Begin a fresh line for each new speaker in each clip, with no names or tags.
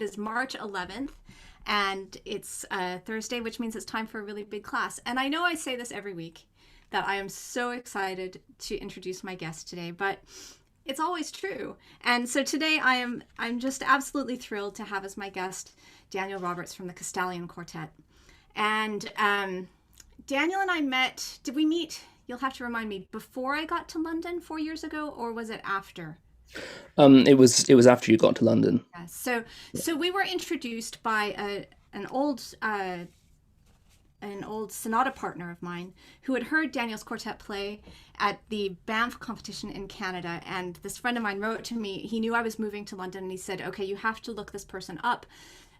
is March 11th, and it's Thursday, which means it's time for a really big class. And I know I say this every week, that I am so excited to introduce my guest today, but it's always true. And so today I'm just absolutely thrilled to have as my guest Daniel Roberts from the Castalian Quartet. And Daniel and I met, did we meet, you'll have to remind me, before I got to London 4 years ago, or was it after?
It was after you got to London.
Yeah, so we were introduced by an old sonata partner of mine who had heard Daniel's quartet play at the Banff competition in Canada. And this friend of mine wrote to me, he knew I was moving to London, and he said, okay, you have to look this person up.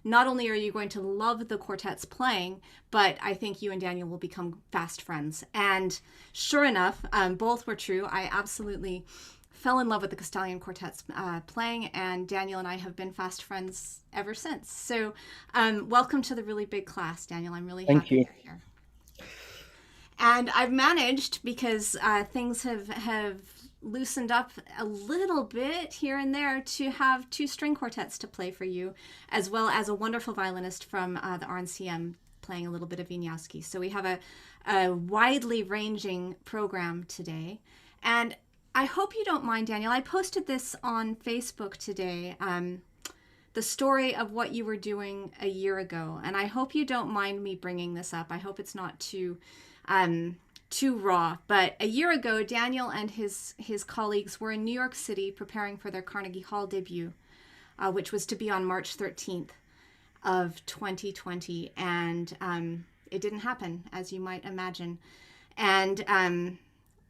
Not only are you going to love the quartet's playing, but I think you and Daniel will become fast friends. And sure enough, both were true. I absolutely fell in love with the Castalian Quartet's playing, and Daniel and I have been fast friends ever since. So welcome to the really big class, Daniel. I'm really
Thank
happy
you.
you're here. And I've managed, because things have loosened up a little bit here and there, to have two string quartets to play for you, as well as a wonderful violinist from the RNCM playing a little bit of Wieniawski. So we have a widely ranging program today. And I hope you don't mind, Daniel. I posted this on Facebook today, the story of what you were doing a year ago. And I hope you don't mind me bringing this up. I hope it's not too raw. But a year ago, Daniel and his colleagues were in New York City preparing for their Carnegie Hall debut, which was to be on March 13th of 2020. And it didn't happen, as you might imagine. And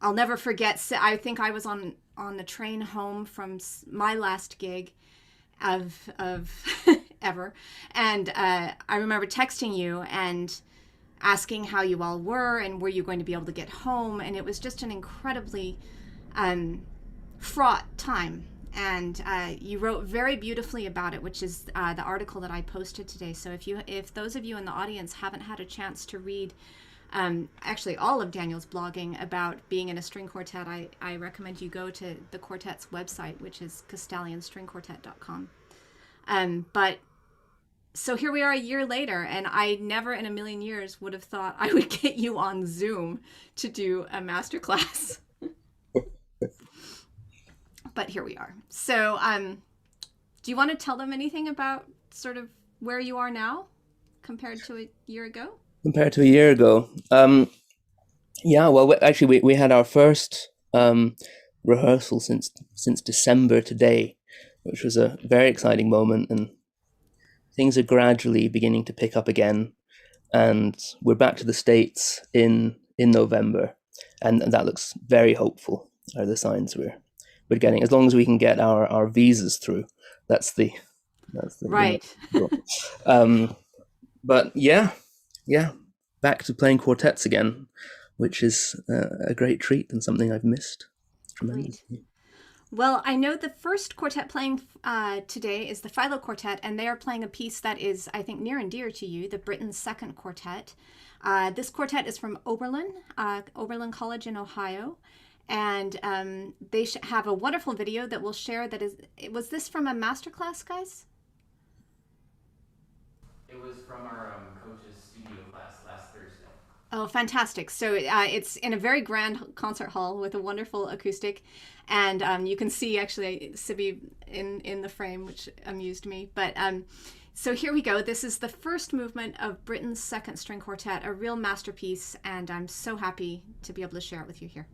I'll never forget. I think I was on the train home from my last gig of ever, and I remember texting you and asking how you all were and were you going to be able to get home. And it was just an incredibly fraught time. And you wrote very beautifully about it, which is the article that I posted today. So if those of you in the audience haven't had a chance to read actually all of Daniel's blogging about being in a string quartet, I recommend you go to the quartet's website, which is castalianstringquartet.com. But so here we are a year later, and I never in a million years would have thought I would get you on Zoom to do a masterclass. But here we are. So do you want to tell them anything about sort of where you are now compared to a year ago?
Compared to a year ago, yeah. Well, actually, we had our first rehearsal since December today, which was a very exciting moment, and things are gradually beginning to pick up again. And we're back to the States in November, and that looks very hopeful. Are the signs we're getting, as long as we can get our visas through. That's the
right.
But yeah, back to playing quartets again, which is a great treat and something I've missed tremendously.
Great. Well, I know the first quartet playing today is the Philo Quartet, and they are playing a piece that is, I think, near and dear to you, the Britten Second Quartet. This quartet is from Oberlin College in Ohio, and they have a wonderful video that we'll share. Was this from a masterclass, guys?
It was from our coach's studio class last Thursday.
Oh, fantastic. So it's in a very grand concert hall with a wonderful acoustic. And you can see actually Sibby in the frame, which amused me. But so here we go. This is the first movement of Britten's Second String Quartet, a real masterpiece. And I'm so happy to be able to share it with you here.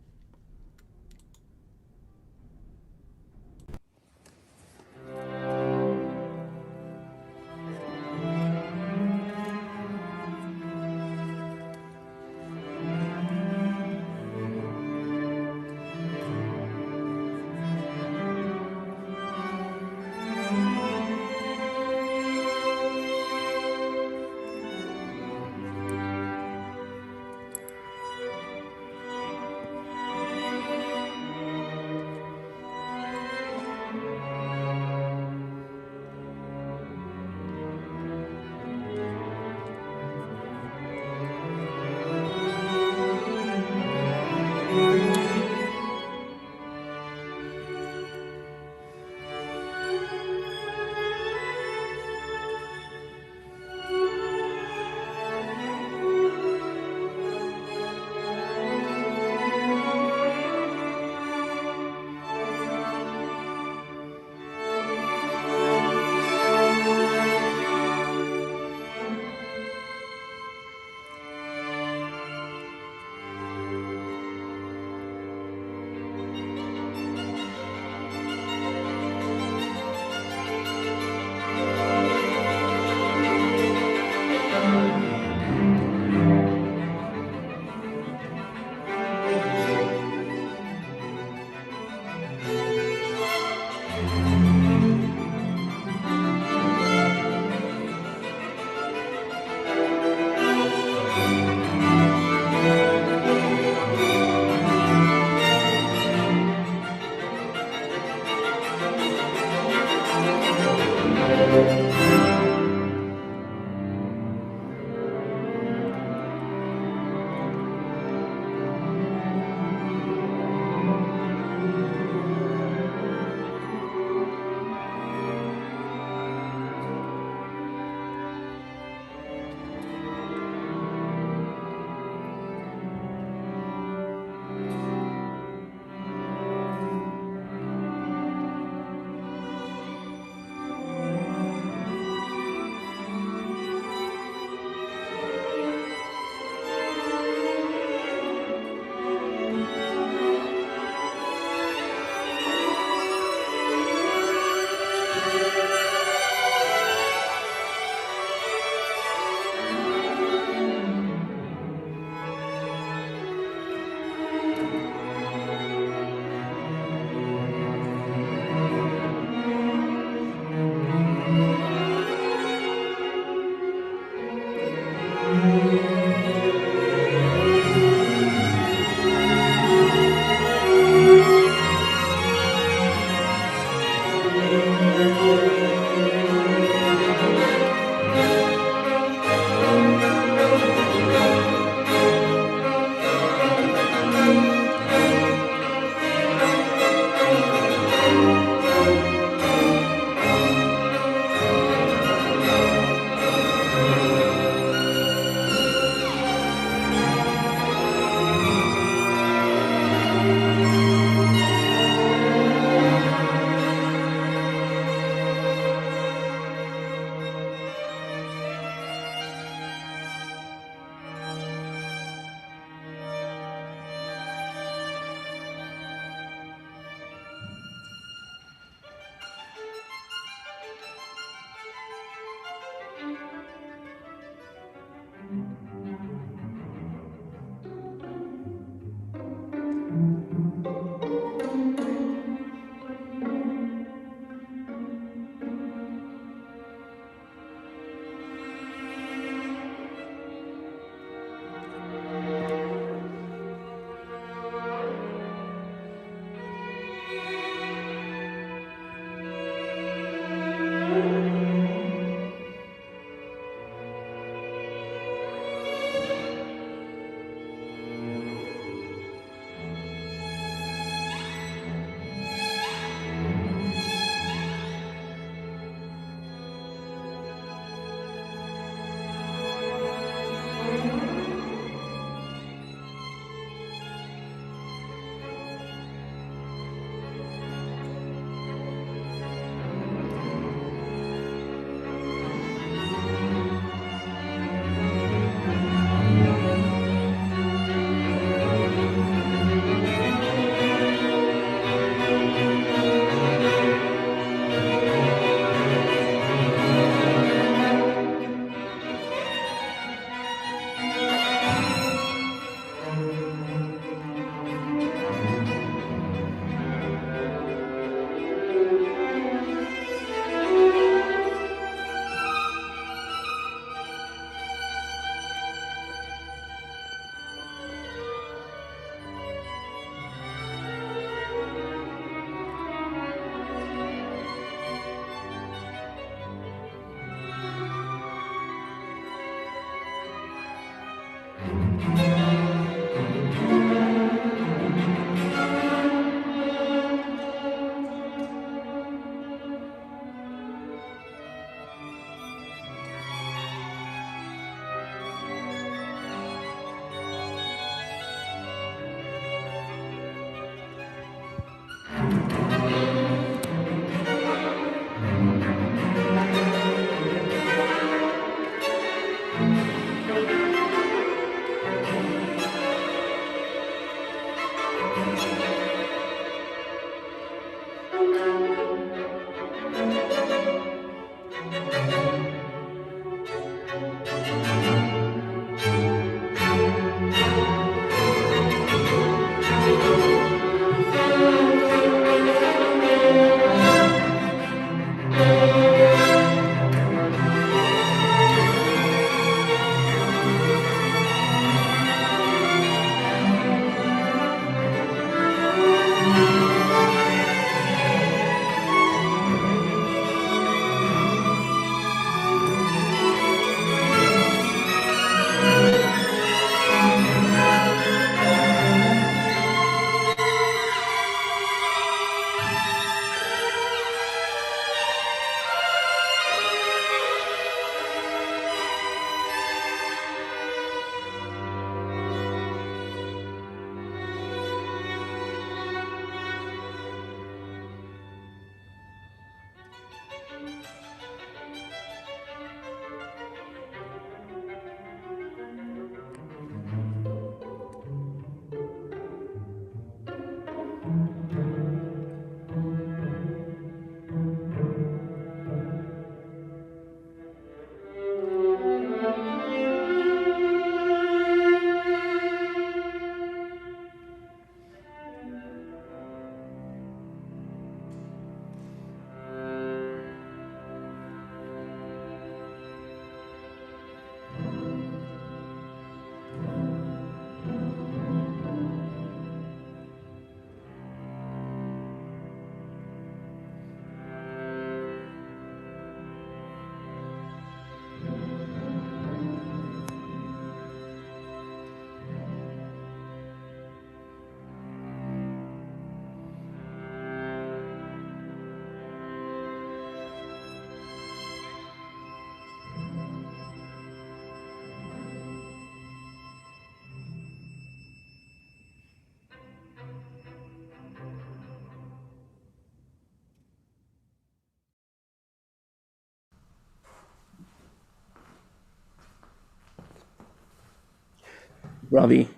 Ravi,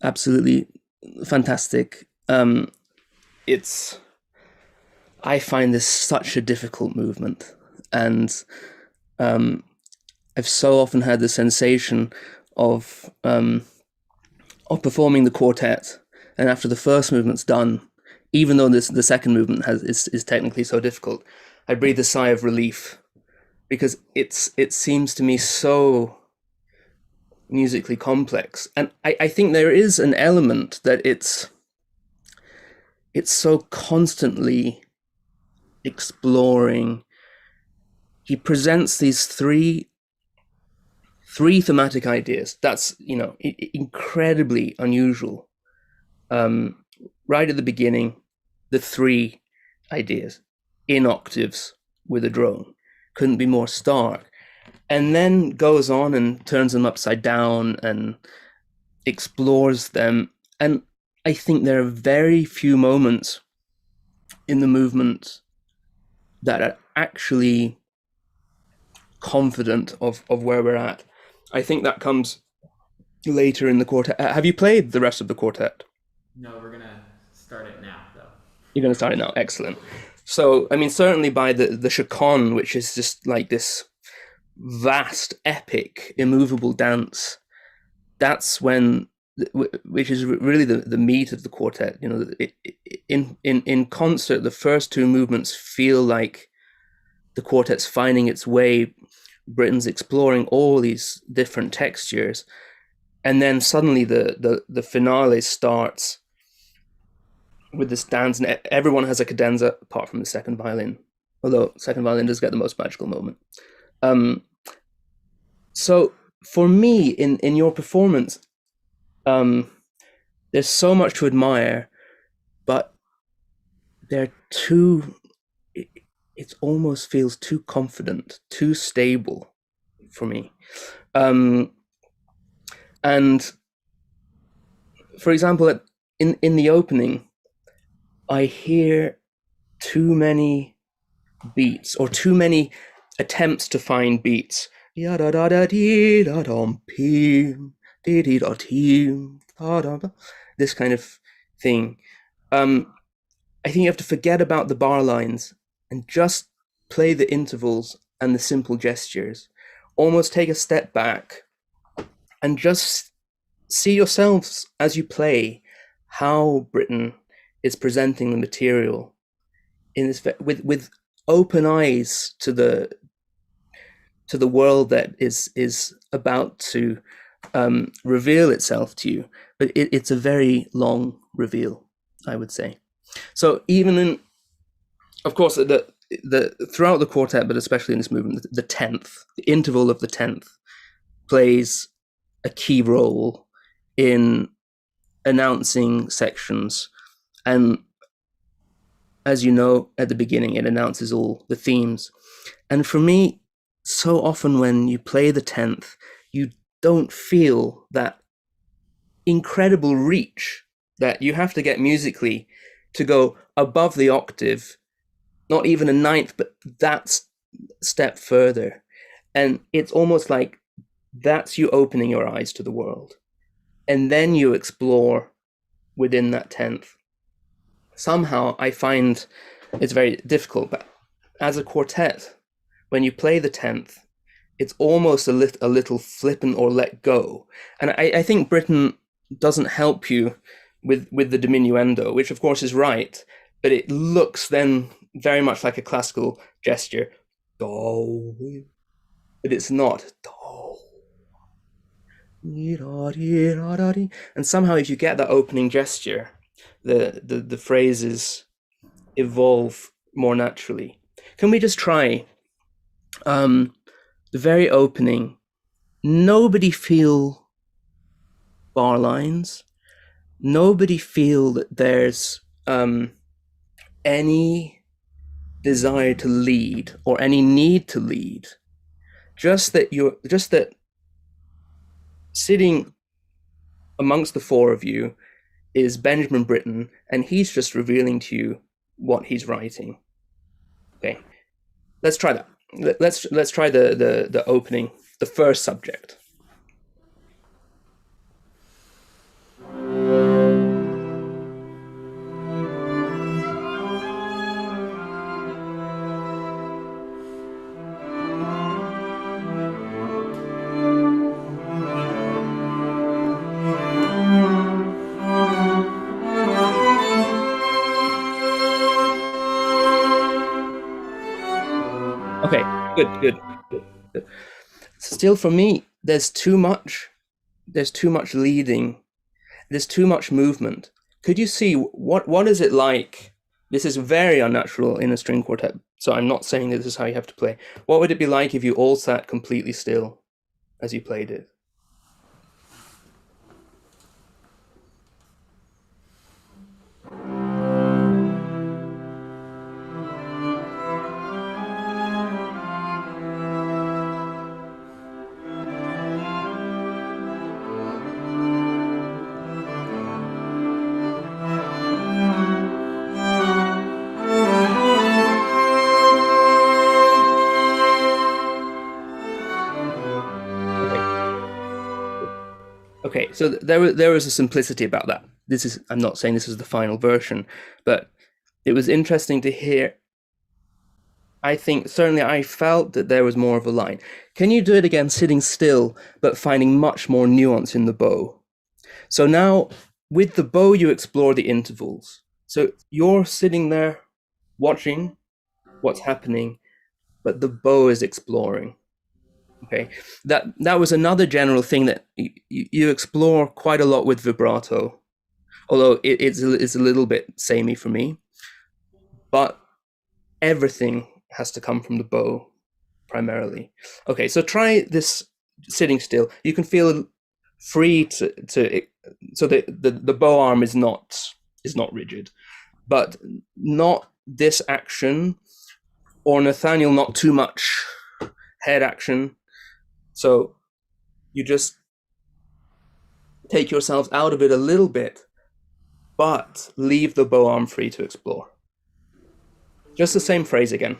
absolutely fantastic. It's I find this such a difficult movement, and I've so often had the sensation of performing the quartet, and after the first movement's done, even though the second movement is technically so difficult, I breathe a sigh of relief because it seems to me so musically complex, and I think there is an element that it's so constantly exploring. He presents these three thematic ideas. That's incredibly unusual. Right at the beginning, the three ideas in octaves with a drone couldn't be more stark, and then goes on and turns them upside down and explores them. And I think there are very few moments in the movement that are actually confident of where we're at. I think that comes later in the quartet. Have you played the rest of the quartet?
No, we're gonna start it now, though.
You're going to start it now. Excellent. So, I mean, certainly by the Chaconne, which is just like this vast, epic, immovable dance, that's when, which is really the meat of the quartet. You know, in concert, the first two movements feel like the quartet's finding its way. Britten's exploring all these different textures, and then suddenly the finale starts with this dance, and everyone has a cadenza apart from the second violin, although second violin does get the most magical moment. So for me, in your performance, there's so much to admire, but they're too. It almost feels too confident, too stable for me. And for example, in the opening, I hear too many beats or too many attempts to find beats. This kind of thing. I think you have to forget about the bar lines and just play the intervals and the simple gestures. Almost take a step back and just see yourselves as you play how Britten is presenting the material in this with open eyes to the world that is about to reveal itself to you. But it's a very long reveal, I would say. So even in, of course, the throughout the quartet, but especially in this movement, the 10th, the interval of the 10th, plays a key role in announcing sections. And as you know, at the beginning, it announces all the themes. And for me, so often when you play the 10th, you don't feel that incredible reach that you have to get musically to go above the octave, not even a ninth, but that step further. And it's almost like that's you opening your eyes to the world. And then you explore within that 10th. Somehow I find it's very difficult, but as a quartet, when you play the 10th, it's almost a little flippant or let go. And I think Britten doesn't help you with the diminuendo, which of course is right, but it looks then very much like a classical gesture. Do, but it's not. Do. And somehow if you get that opening gesture, the phrases evolve more naturally. Can we just try the very opening? Nobody feel bar lines. Nobody feel that there's any desire to lead or any need to lead. Just that sitting amongst the four of you is Benjamin Britten, and he's just revealing to you what he's writing. Okay, let's try that. Let's try the opening, the first subject. Good, good, good. Still, for me, there's too much leading. There's too much movement. Could you see what is it like? This is very unnatural in a string quartet, so I'm not saying that this is how you have to play. What would it be like if you all sat completely still as you played it? Okay, so there was a simplicity about that. I'm not saying this is the final version, but it was interesting to hear. I think certainly I felt that there was more of a line. Can you do it again, sitting still, but finding much more nuance in the bow? So now with the bow, you explore the intervals. So you're sitting there watching what's happening, but the bow is exploring. Okay, that was another general thing that you explore quite a lot with vibrato, although it's a little bit samey for me. But everything has to come from the bow primarily. Okay, so try this sitting still. You can feel free to so the bow arm is not rigid, but not this action, or Nathaniel, not too much head action. So you just take yourselves out of it a little bit, but leave the bow arm free to explore. Just the same phrase again.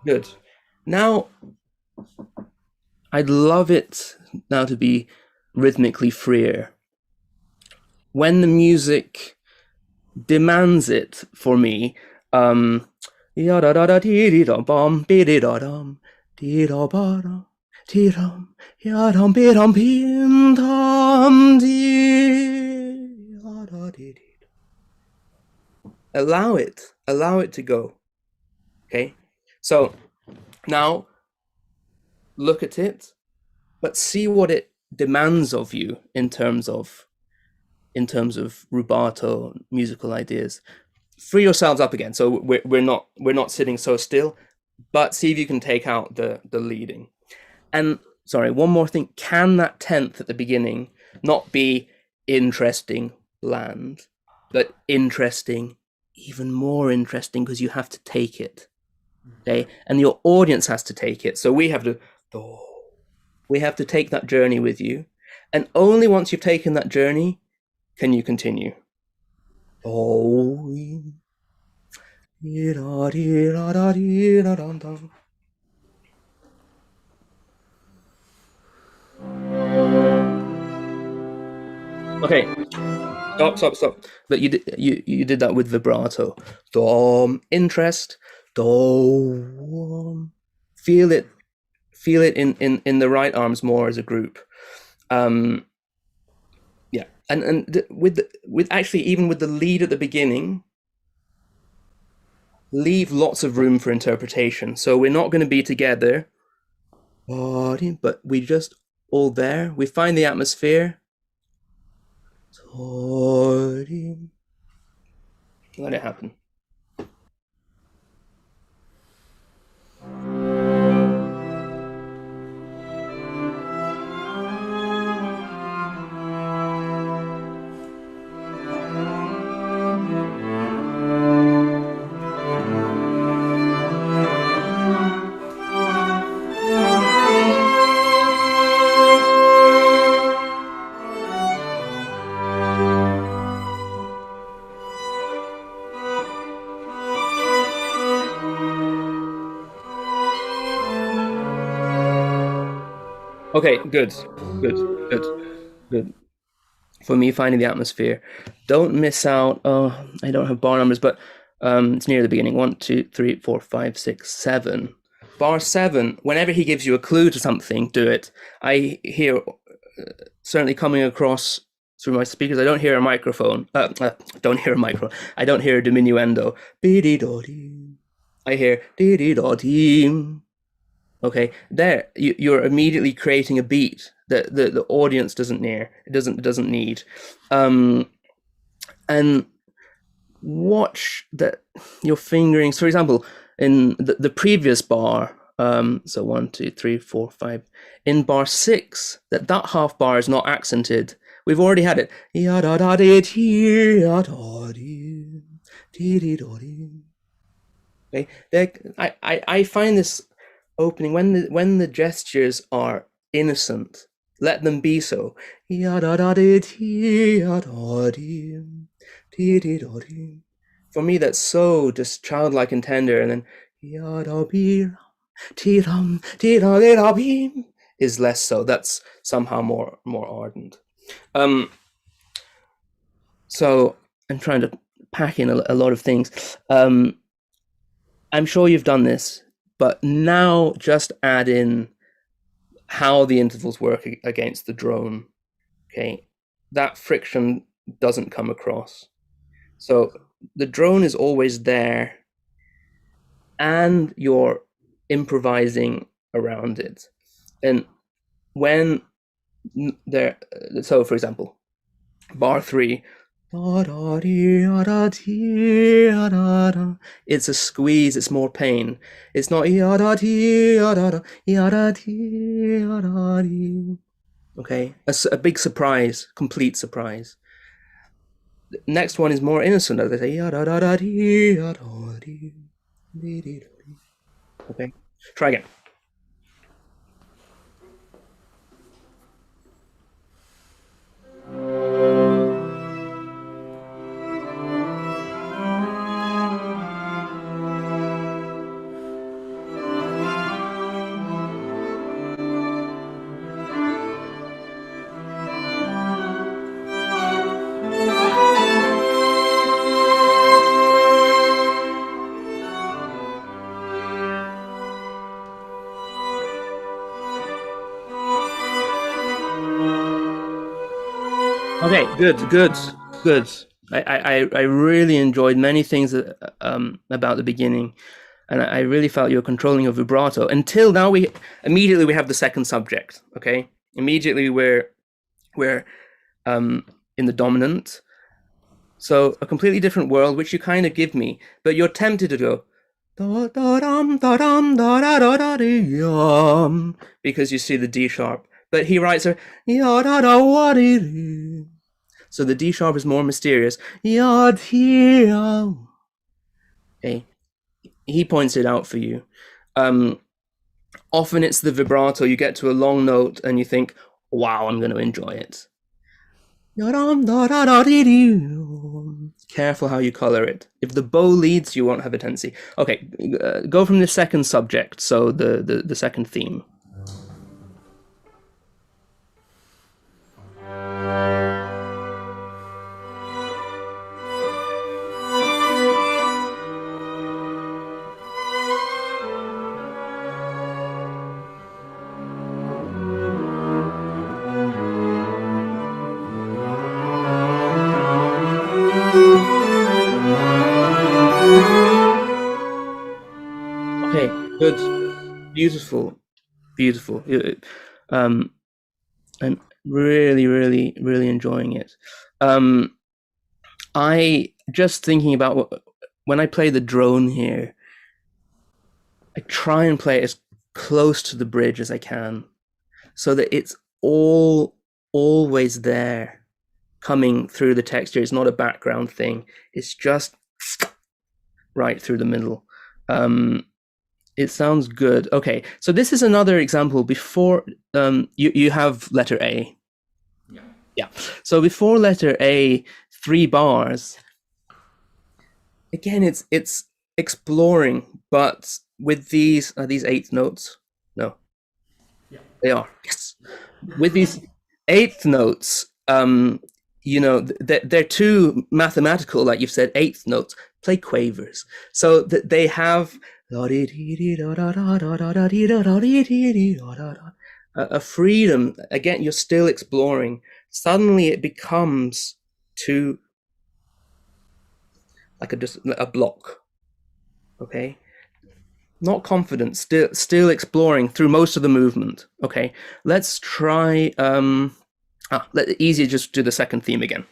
Good. Now, I'd love it now to be rhythmically freer. When the music demands it for me, allow it to go. Okay, so now look at it, but see what it demands of you in terms of rubato, musical ideas. Free yourselves up again. So we're not sitting so still, but see if you can take out the leading. And sorry, one more thing. Can that 10th at the beginning not be interesting, bland, but interesting, even more interesting, because you have to take it. Okay, and your audience has to take it. So we have to take that journey with you, and only once you've taken that journey can you continue. Okay, stop. But you did that with vibrato. Interest. Feel it in the right arms more as a group. Yeah, and with actually, even with the lead at the beginning, leave lots of room for interpretation. So we're not going to be together, but we just all there. We find the atmosphere. Let it happen. Okay, good. For me, finding the atmosphere. Don't miss out. Oh, I don't have bar numbers, but it's near the beginning. 1, 2, 3, 4, 5, 6, 7. Bar 7. Whenever he gives you a clue to something, do it. I hear certainly coming across through my speakers. I don't hear a microphone. Don't hear a microphone. I don't hear a diminuendo. I hear dee-dee-da-dee. Okay, there you're immediately creating a beat that the audience doesn't need. And watch that your fingerings. For example, in the previous bar, so 1, 2, 3, 4, 5. In bar 6, that half bar is not accented. We've already had it. Okay, I find this opening when the gestures are innocent, let them be so. For me, that's so just childlike and tender, and then is less so. That's somehow more ardent. So I'm trying to pack in a lot of things. I'm sure you've done this, but now just add in how the intervals work against the drone. Okay, that friction doesn't come across. So the drone is always there, and you're improvising around it. And when there, so for example, bar 3, it's a squeeze, it's more pain. It's not okay, a big surprise, complete surprise. The next one is more innocent, as they say. Okay, try again. Okay, good. I really enjoyed many things about the beginning, and I really felt you were controlling your vibrato. Until now, we immediately have the second subject. Okay, immediately we're in the dominant. So a completely different world, which you kind of give me, but you're tempted to go because you see the D sharp, but he writes a so the D sharp is more mysterious. Okay, he points it out for you. Often it's the vibrato. You get to a long note and you think, "Wow, I'm going to enjoy it." Careful how you color it. If the bow leads, you won't have a tendency. Okay, go from the second subject, so the second theme. Okay, good, beautiful. I'm really enjoying it. I just thinking about when I play the drone here, I try and play as close to the bridge as I can, so that it's always there, coming through the texture. It's not a background thing. It's just right through the middle. It sounds good. Okay, so this is another example. Before you have letter A. Yeah. So before letter A, 3 bars. Again, it's exploring, but with these 8th notes. No.
Yeah.
They are. Yes. With these eighth notes, they're too mathematical, like you've said, eighth notes. Play quavers. So that they have a freedom. Again, you're still exploring. Suddenly it becomes too like a block. Okay? Not confident, still exploring through most of the movement. Okay, let's try easier, just do the second theme again.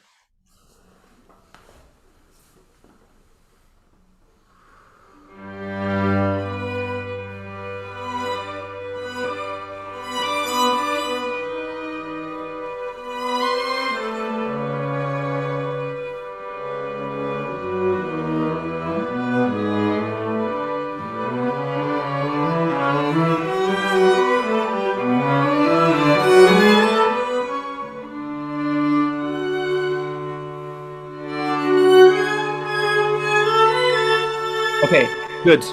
Okay, good.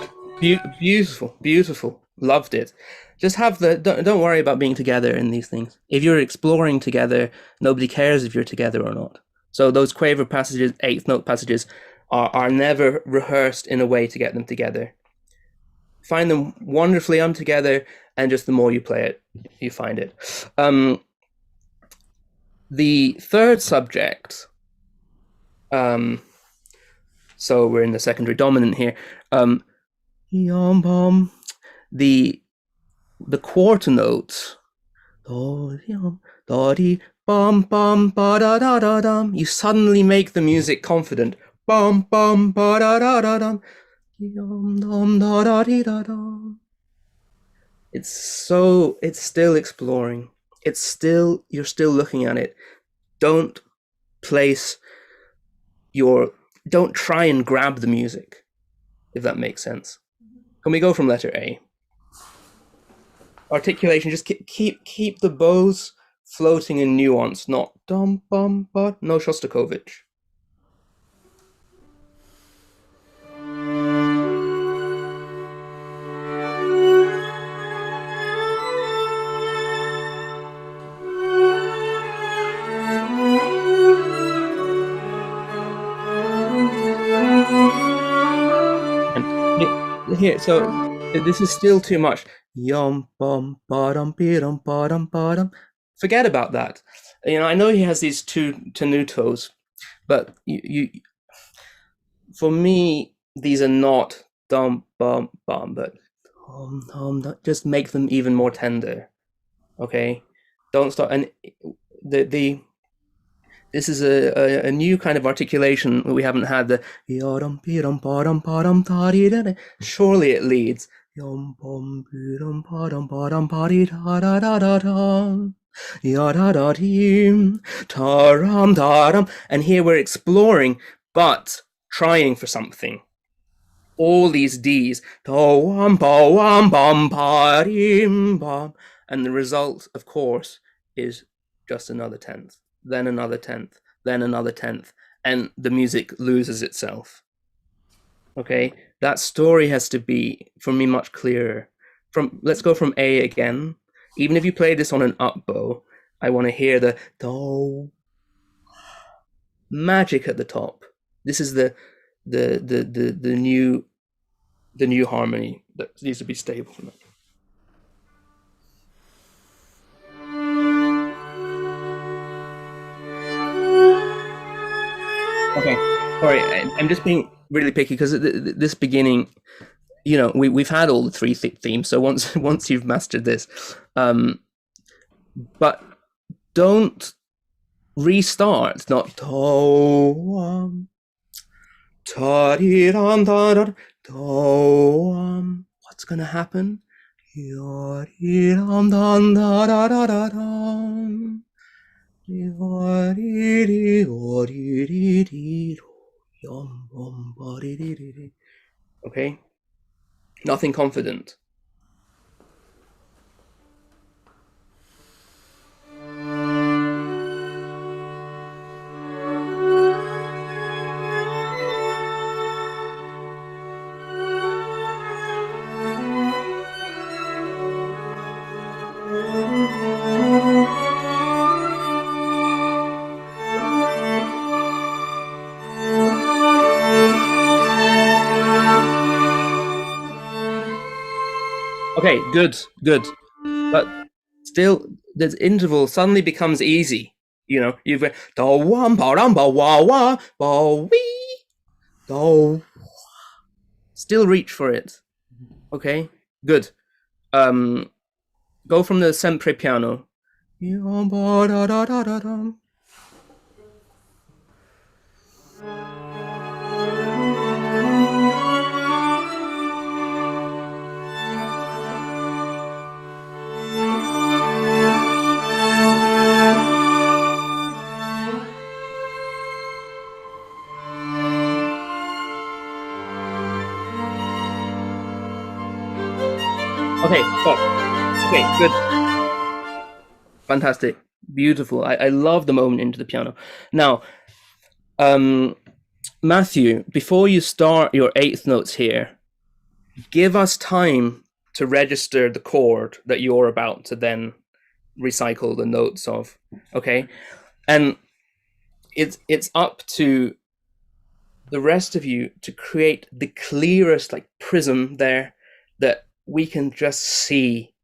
Beautiful, beautiful. Loved it. Just have don't worry about being together in these things. If you're exploring together, nobody cares if you're together or not. So those quaver passages, eighth note passages, are never rehearsed in a way to get them together. Find them wonderfully untogether, and just the more you play it, you find it. The third subject, so we're in the secondary dominant here. The quarter notes, you suddenly make the music confident. It's still exploring. You're still looking at it. Don't try and grab the music, if that makes sense. Can we go from letter A? Articulation, just keep the bows floating in nuance, not dum bum but no Shostakovich. And here, so this is still too much. Yum bum bottom bidum bottom bottom. Forget about that. I know he has these two tenutos, but for me, these are not dum bum bum, but just make them even more tender. Okay, don't start. And this is a new kind of articulation. We haven't had the surely it leads. And here we're exploring, but trying for something. All these D's. And the result, of course, is just another tenth, then another tenth, then another tenth, and the music loses itself. Okay, that story has to be, for me, much clearer. Let's go from A again. Even if you play this on an up bow, I want to hear the do magic at the top. This is the new harmony that needs to be stable. Okay, sorry, I'm just being really picky because this beginning, we've had all the three themes. So once you've mastered this, but don't restart. Not what's gonna happen? Okay, nothing confident. Okay, good. But still, the interval suddenly becomes easy. You've got do wam ba dum ba wah wah ba wee do. Still reach for it. Okay, good. Go from the sempre piano. Okay, stop. Okay, good. Fantastic. Beautiful. I love the moment into the piano. Now, Matthew, before you start your eighth notes here, give us time to register the chord that you're about to then recycle the notes of. Okay? And it's up to the rest of you to create the clearest prism there that we can just see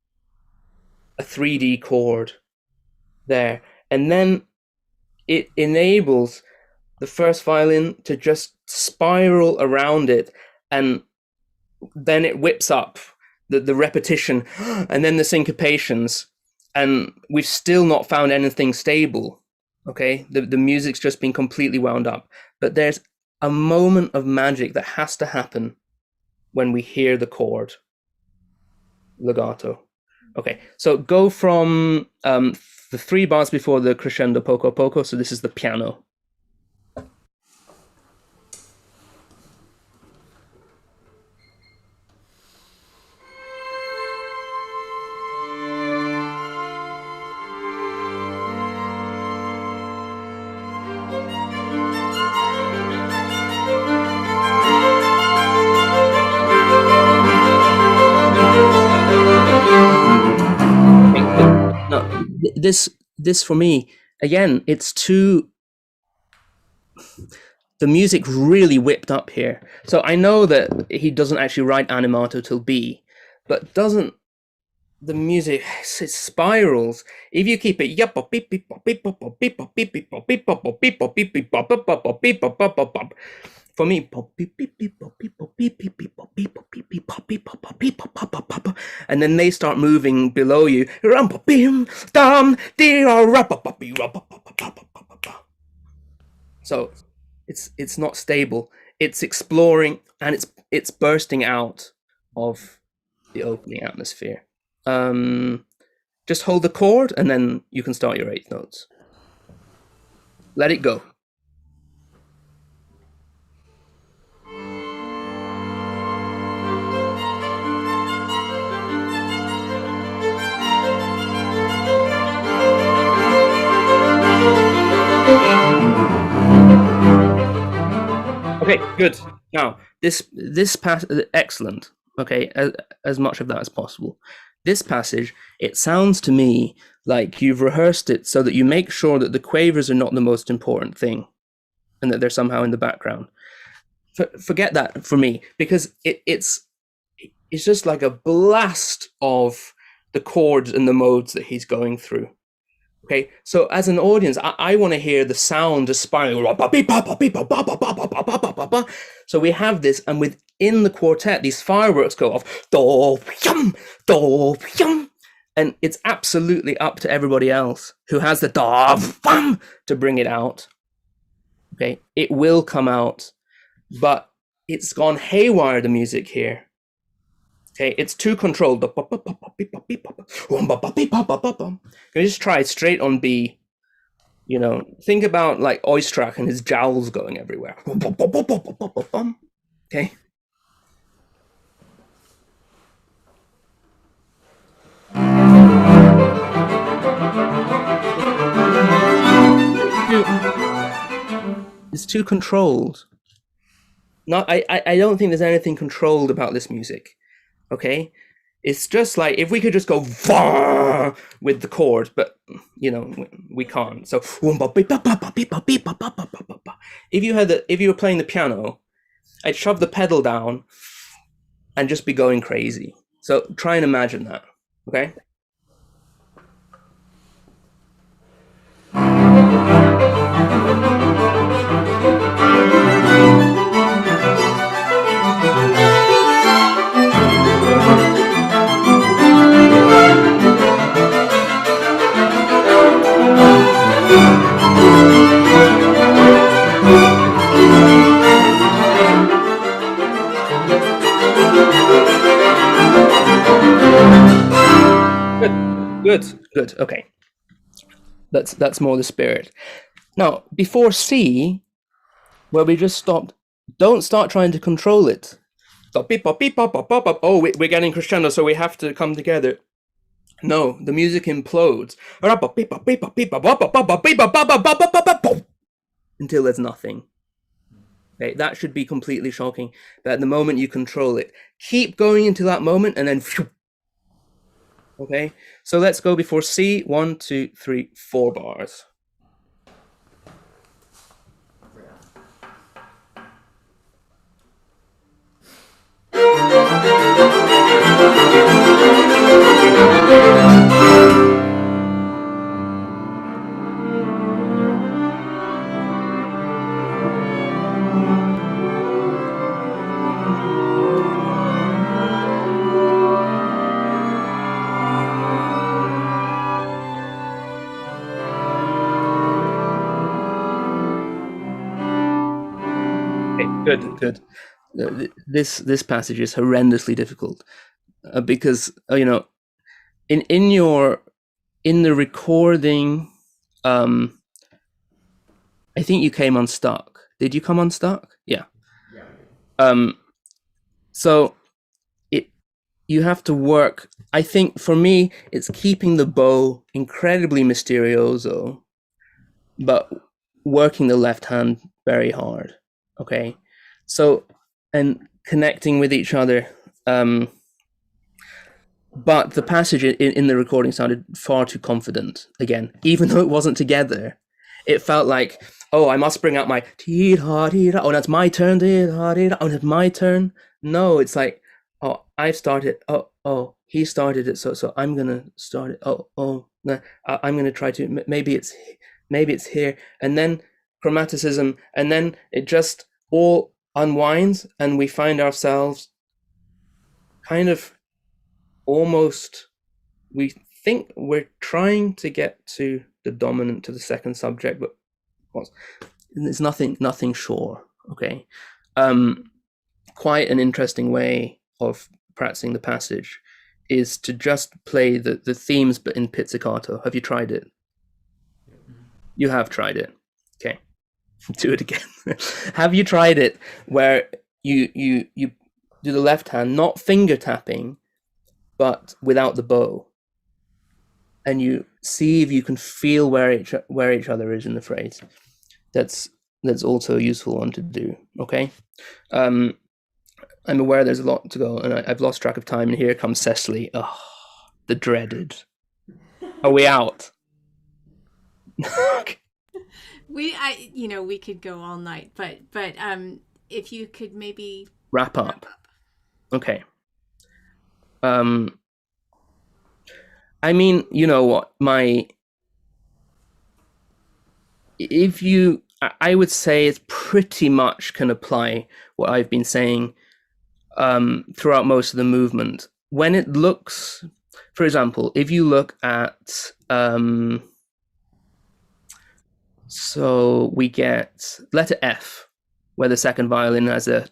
a 3D chord there. And then it enables the first violin to just spiral around it, and then it whips up the repetition and then the syncopations, and we've still not found anything stable. Okay, the music's just been completely wound up, but there's a moment of magic that has to happen when we hear the chord legato. Okay, so go from the 3 bars before the crescendo poco poco. So this is the piano. No, this for me, again, it's too, the music really whipped up here. So I know that he doesn't actually write animato till B, but doesn't the music, it spirals. If you keep it for me, and then they start moving below you. So it's not stable. It's exploring, and it's bursting out of the opening atmosphere. Just hold the chord, and then you can start your eighth notes. Let it go. Okay, good. Now, this passage, excellent. Okay, as much of that as possible. This passage, it sounds to me like you've rehearsed it so that you make sure that the quavers are not the most important thing, and that they're somehow in the background. Forget that for me, because it's just like a blast of the chords and the modes that he's going through. Okay, so as an audience, I want to hear the sound just spiraling. So we have this, and within the quartet, these fireworks go off. And it's absolutely up to everybody else who has the to bring it out. Okay, it will come out, but it's gone haywire, the music here. Okay, it's too controlled. Can you just try straight on B? Think about like Oistrakh and his jowls going everywhere. Okay. It's too controlled. I don't think there's anything controlled about this music. Okay, it's just like if we could just go with the chord, but we can't. So if you were playing the piano, I'd shove the pedal down and just be going crazy. So try and imagine that, okay? Good. Okay, that's more the spirit. Now, before C, where we just stopped, don't start trying to control it. Oh, we're getting crescendo, so we have to come together. No, the music implodes until there's nothing. Okay, that should be completely shocking. But at the moment you control it, keep going into that moment, and then. Okay, so let's go before C. 1, 2, 3, 4 bars. Good. This passage is horrendously difficult because in the recording, I think you came unstuck. Did you come unstuck? Yeah. So you have to work. I think for me, it's keeping the bow incredibly mysterioso, but working the left hand very hard. Okay, so and connecting with each other. But the passage in the recording sounded far too confident. Again, even though it wasn't together, it felt like, oh, I must bring out my tee-da-tee-da. Oh, that's my turn. Tee-da-tee-da. Oh, that's my turn. No, it's like, oh, I've started. Oh, he started it. So I'm gonna start it. Oh, no, I'm gonna try to. Maybe it's here, and then chromaticism, and then it just all unwinds, and we find ourselves kind of almost. We think we're trying to get to the dominant, to the second subject, but there's nothing sure. Okay, quite an interesting way of practicing the passage is to just play the themes, but in pizzicato. Have you tried it? You have tried it. Okay, do it again. Have you tried it where you do the left hand, not finger tapping, but without the bow, and you see if you can feel where each other is in the phrase? That's also a useful one to do. Okay. I'm aware there's a lot to go, and I've lost track of time. And here comes Cecily. Oh, the dreaded. Are we out?
We could go all night, but if you could maybe
wrap up. Okay. I mean, you know what? I would say it's pretty much can apply what I've been saying throughout most of the movement. When it looks, for example, if you look at, so we get letter F, where the second violin has a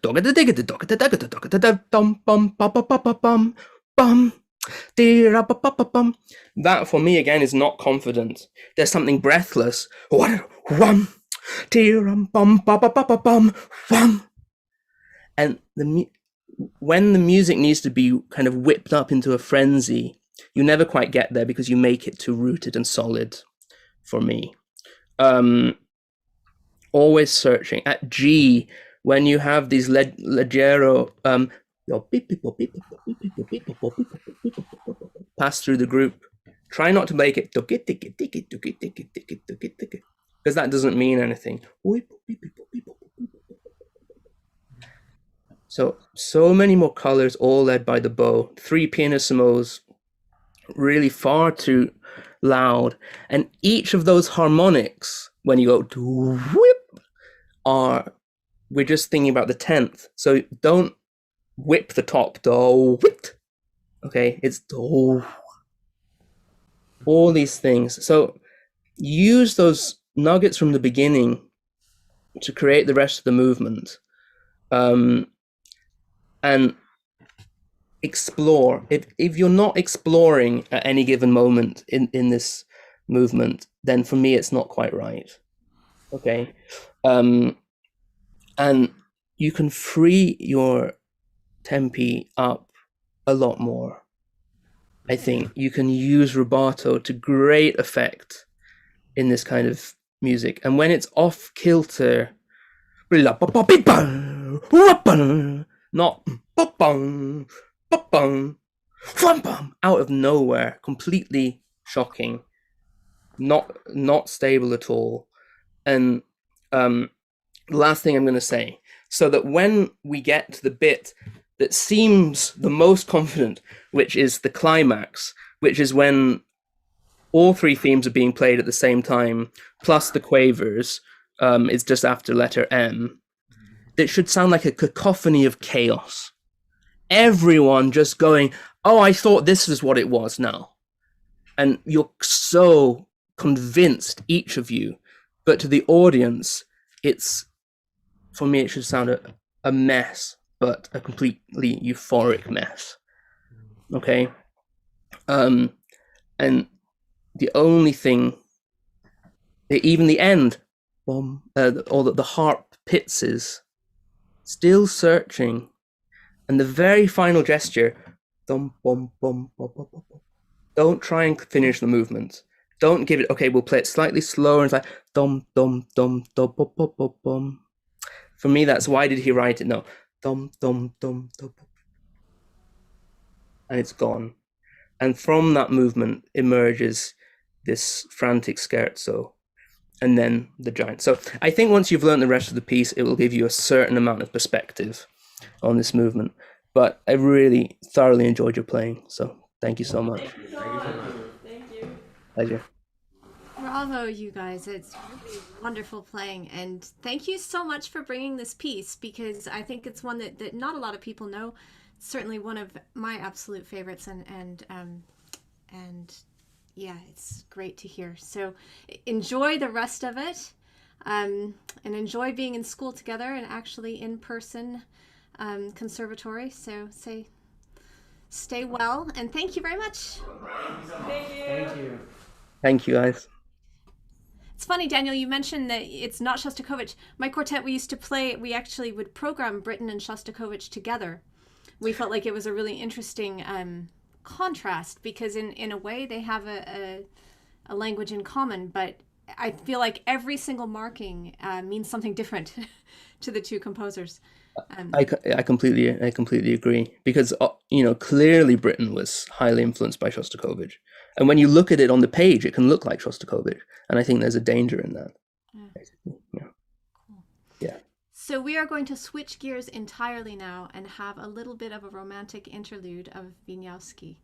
that for me again is not confident. There's something breathless. And when the music needs to be kind of whipped up into a frenzy, you never quite get there because you make it too rooted and solid for me. Always searching. At G, when you have these leggero pass through the group, try not to make it because that doesn't mean anything. So many more colors, all led by the bow. 3 pianissimos, really far too loud. And each of those harmonics, when you go to whip, we're just thinking about the 10th. So don't whip the top, do whip. Okay, it's do. All these things. So use those nuggets from the beginning to create the rest of the movement. And explore. If you're not exploring at any given moment in this movement, then for me it's not quite right. Okay. And you can free your tempi up a lot more. I think you can use rubato to great effect in this kind of music. And when it's off kilter, not out of nowhere, completely shocking, not stable at all. And the last thing I'm going to say, so that when we get to the bit that seems the most confident, which is the climax, which is when all 3 themes are being played at the same time, plus the quavers, it's just after letter M. It should sound like a cacophony of chaos. Everyone just going, oh, I thought this was what it was now. And you're so convinced, each of you, but to the audience, for me, it should sound a mess, but a completely euphoric mess. Okay? And the only thing, even the end, or the harp pits is still searching, and the very final gesture, don't try and finish the movement. Don't give it, okay, we'll play it slightly slower, and it's like dum dum dum dum bum bum bum bum. For me, that's why did he write it? No, dum dum dum dum, and it's gone. And from that movement emerges this frantic scherzo, and then the giant. So I think once you've learned the rest of the piece, it will give you a certain amount of perspective on this movement. But I really thoroughly enjoyed your playing, so thank you so much.
Thank you so much.
Thank you.
Pleasure.
Bravo, you guys. It's really wonderful playing. And thank you so much for bringing this piece, because I think it's one that not a lot of people know. It's certainly one of my absolute favorites, and yeah, it's great to hear. So enjoy the rest of it, and enjoy being in school together and actually in person conservatory. So stay well, and thank you very much.
Thank you. Thank you.
Thank you, guys.
It's funny, Daniel, you mentioned that it's not Shostakovich. My quartet, we used to play, we actually would program Britten and Shostakovich together. We felt like it was a really interesting contrast, because in a way they have a language in common, but I feel like every single marking means something different to the two composers.
I completely agree, because clearly Britten was highly influenced by Shostakovich, and when you look at it on the page, it can look like Shostakovich, and I think there's a danger in that. Yeah.
Cool.
Yeah.
So we are going to switch gears entirely now and have a little bit of a romantic interlude of Wieniawski.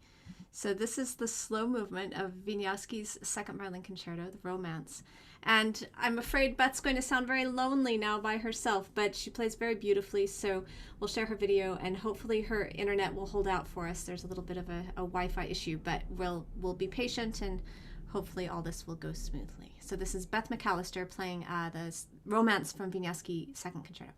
So this is the slow movement of Wieniawski's second violin concerto, the Romance. And I'm afraid Beth's going to sound very lonely now by herself, but she plays very beautifully, so we'll share her video, and hopefully her internet will hold out for us. There's a little bit of a Wi-Fi issue, but we'll be patient, and hopefully all this will go smoothly. So this is Beth McAlister playing the Romance from Wieniawski second concerto.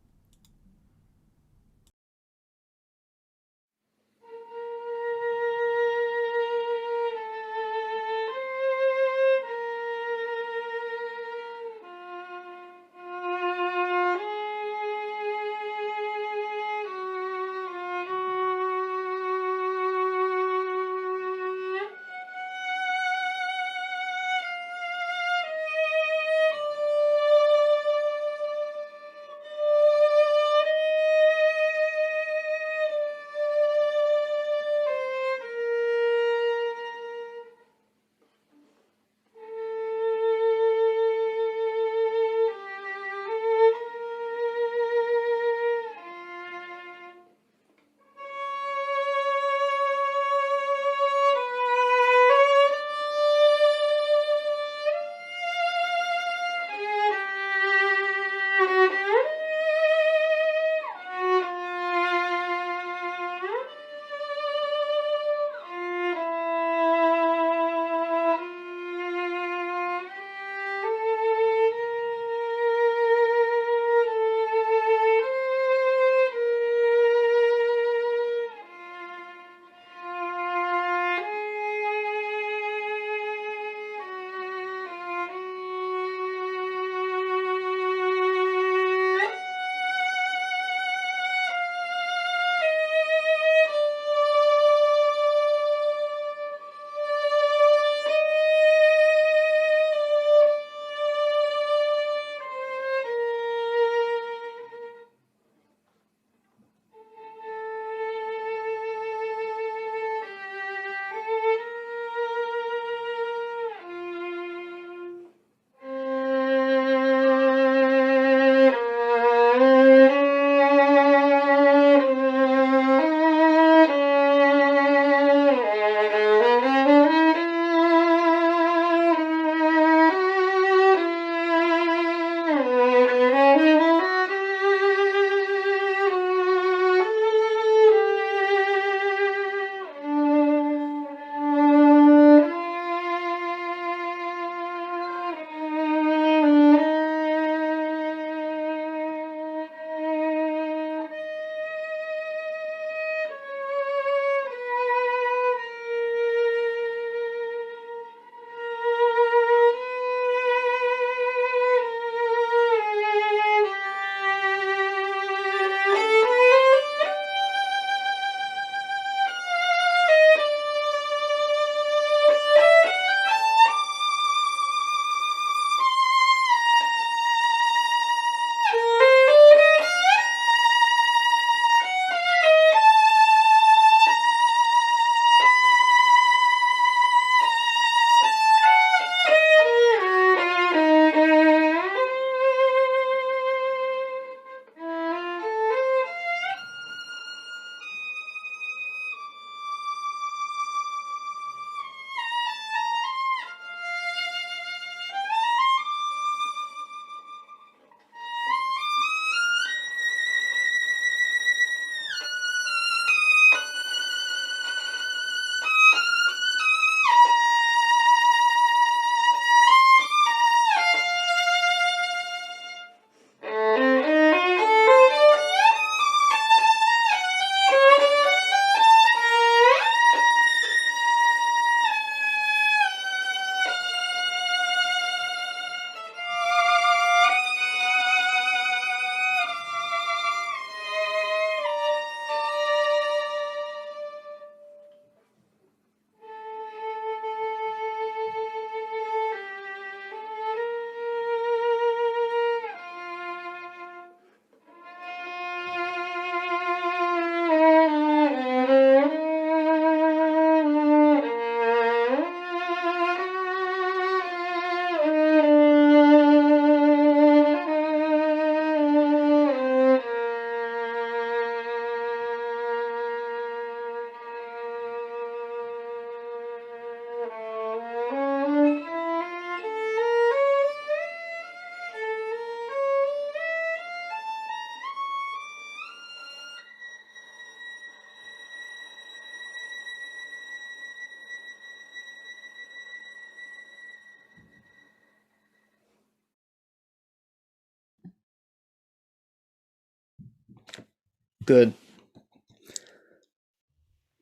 Good.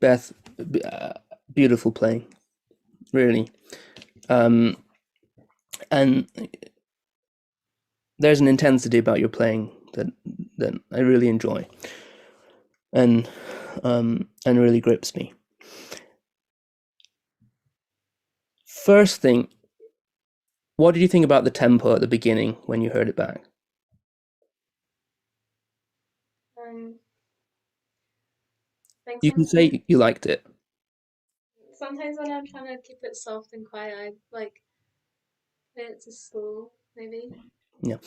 Beth, beautiful playing, really. And there's an intensity about your playing that I really enjoy, and really grips me. First thing, what did you think about the tempo at the beginning when you heard it back? You can say you liked it.
Sometimes when I'm trying to keep it soft and quiet, I like play it to slow, maybe.
Yeah.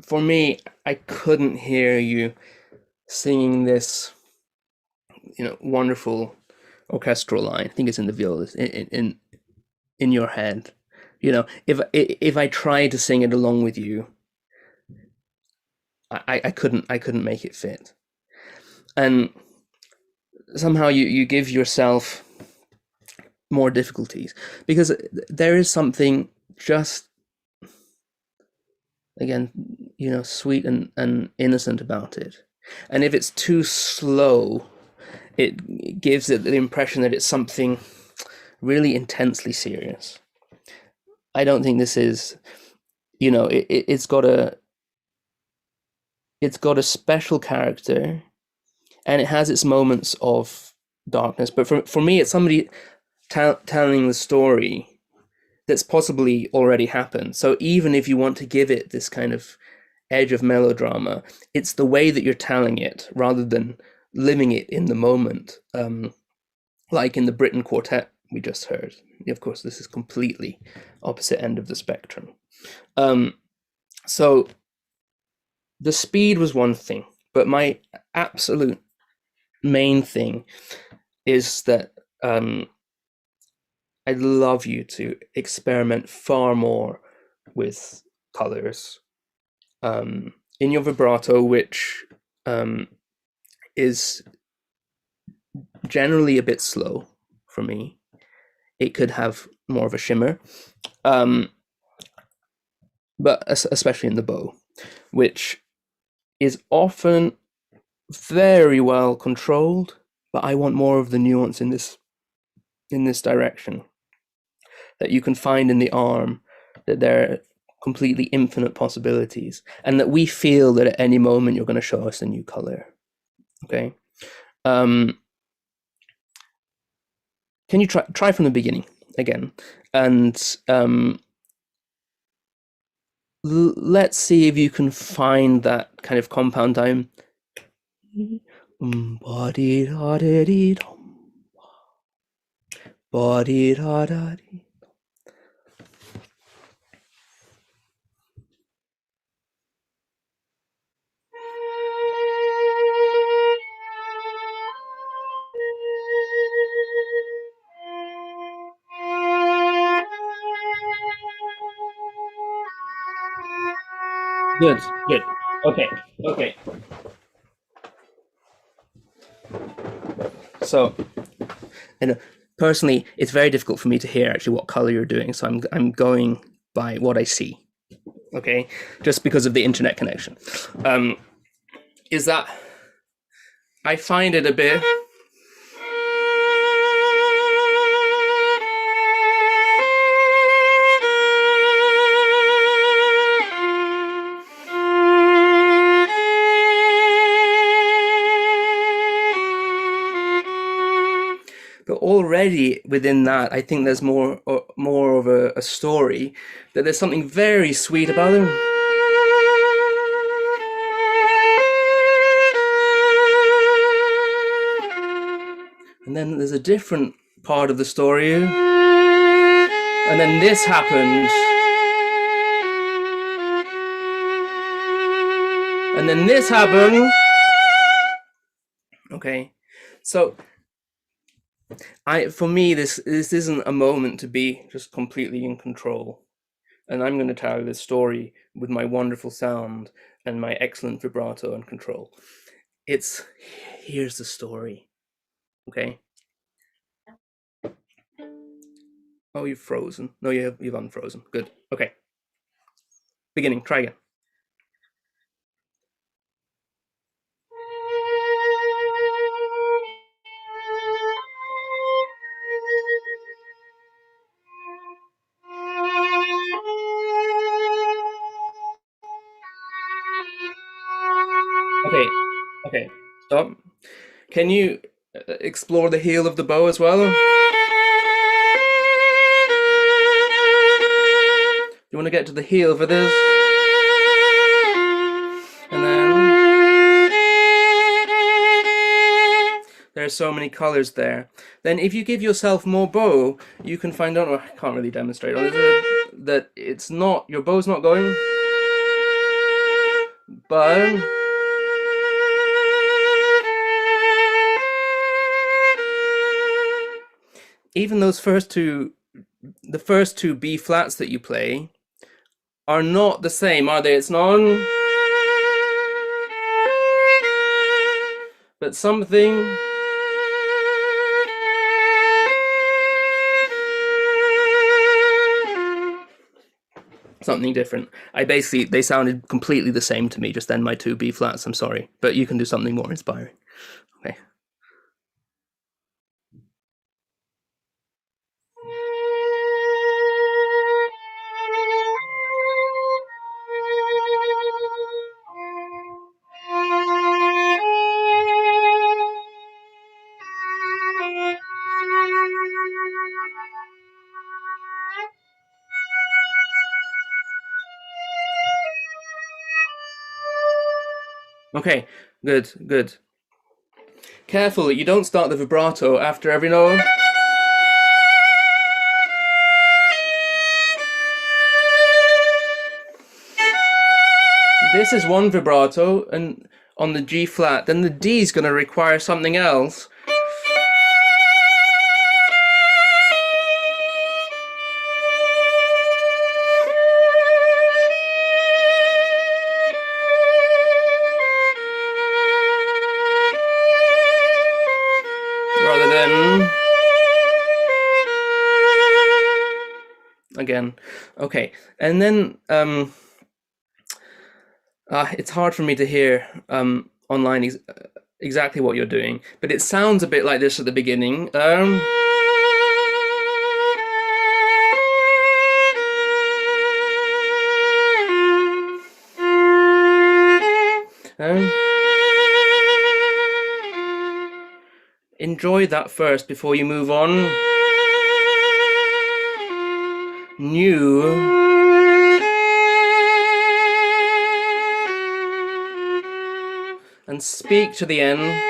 For me, I couldn't hear you singing this, wonderful orchestral line. I think it's in the viola, in your head. If I tried to sing it along with you, I couldn't make it fit. And somehow you give yourself more difficulties because there is something just, again, sweet and innocent about it. And if it's too slow, it gives it the impression that it's something really intensely serious. I don't think this is, it's got a special character, and it has its moments of darkness. But for me, it's somebody telling the story that's possibly already happened. So even if you want to give it this kind of edge of melodrama, it's the way that you're telling it rather than living it in the moment. Like in the Britten Quartet we just heard. Of course, this is completely opposite end of the spectrum. So the speed was one thing, but my absolute main thing is that I'd love you to experiment far more with colors in your vibrato, which is generally a bit slow for me. It could have more of a shimmer, but especially in the bow, which is often very well controlled, but I want more of the nuance in this direction that you can find in the arm, that there are completely infinite possibilities, and that we feel that at any moment you're going to show us a new color. Okay. Can you try from the beginning again, and let's see if you can find that kind of compound time. Good. Okay. So, personally, it's very difficult for me to hear actually what color you're doing. So I'm going by what I see. Okay, just because of the internet connection. Is that I find it a bit. But already within that, I think there's more of a story, that there's something very sweet about them. And then there's a different part of the story. And then this happens. And then this happens. Okay. So for me, this isn't a moment to be just completely in control. And I'm going to tell this story with my wonderful sound and my excellent vibrato and control. Here's the story. Okay. Oh, you've frozen. No, you've unfrozen. Good. Okay. Beginning. Try again. Okay, stop. Can you explore the heel of the bow as well? You want to get to the heel for this? And then there's so many colors there. Then if you give yourself more bow, you can find out, I can't really demonstrate that it's not, your bow's not going, but even those the first two B flats that you play are not the same, are they? It's not, but something. Something different. They sounded completely the same to me just then, my two B flats, I'm sorry. But you can do something more inspiring. Okay. Okay, good, good. Careful that you don't start the vibrato after every note. This is one vibrato, and on the G flat, then the D is going to require something else. Rather than again. Okay, and then it's hard for me to hear online exactly what you're doing, but it sounds a bit like this at the beginning. Enjoy that first before you move on. New. And speak to the end.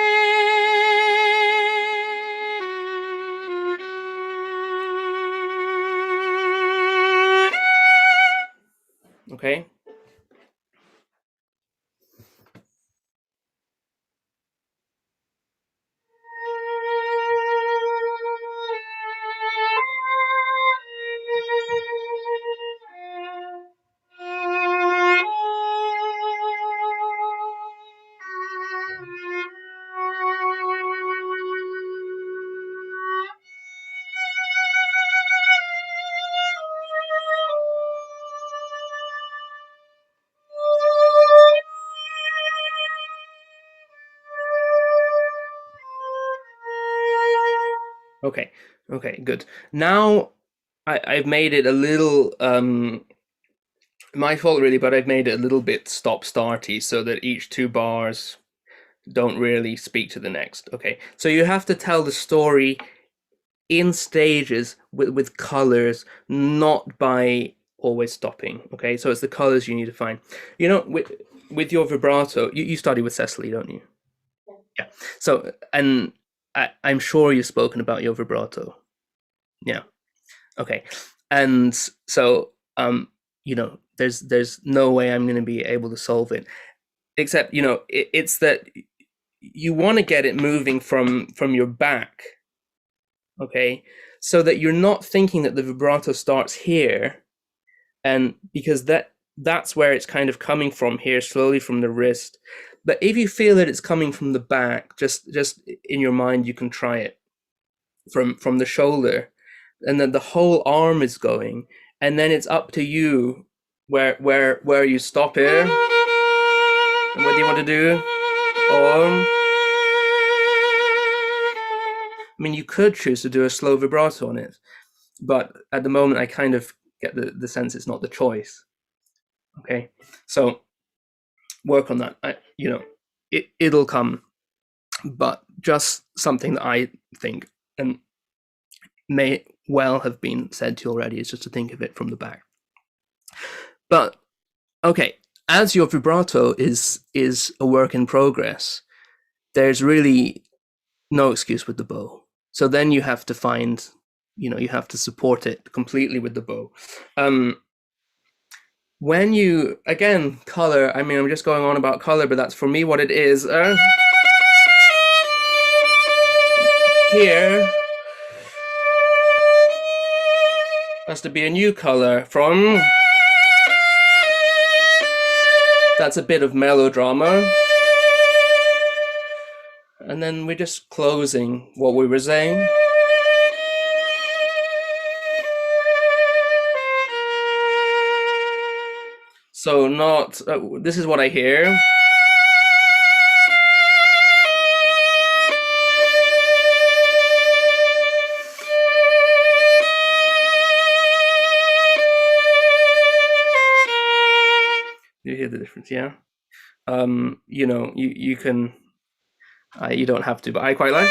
Okay. Okay, okay, good. Now I've made it a little, my fault really, but I've made it a little bit stop-starty so that each two bars don't really speak to the next. Okay, so you have to tell the story in stages with colors, not by always stopping. Okay, so it's the colors you need to find. You know, with your vibrato, you study with Cecily, don't you? Yeah. So, and I'm sure you've spoken about your vibrato. Yeah. Okay. And so, you know, there's no way I'm going to be able to solve it, except, you know, it's that you want to get it moving from your back. Okay. So that you're not thinking that the vibrato starts here, and because that's where it's kind of coming from here, slowly from the wrist. But if you feel that it's coming from the back, just in your mind, you can try it from the shoulder, and then the whole arm is going, and then it's up to you where you stop here and what do you want to do. Or I mean, you could choose to do a slow vibrato on it, but at the moment I kind of get the sense it's not the choice. Okay, so work on that. You know, it'll come, but just something that I think, and may well have been said to you already, is just to think of it from the back. But okay, as your vibrato is a work in progress, there's really no excuse with the bow. So then you have to find, you have to support it completely with the bow. When you, again, color, I mean, I'm just going on about color, but that's for me what it is. Here has to be a new color from, that's a bit of melodrama. And then we're just closing what we were saying. So not, this is what I hear. You hear the difference, yeah? You can, you don't have to, but I quite like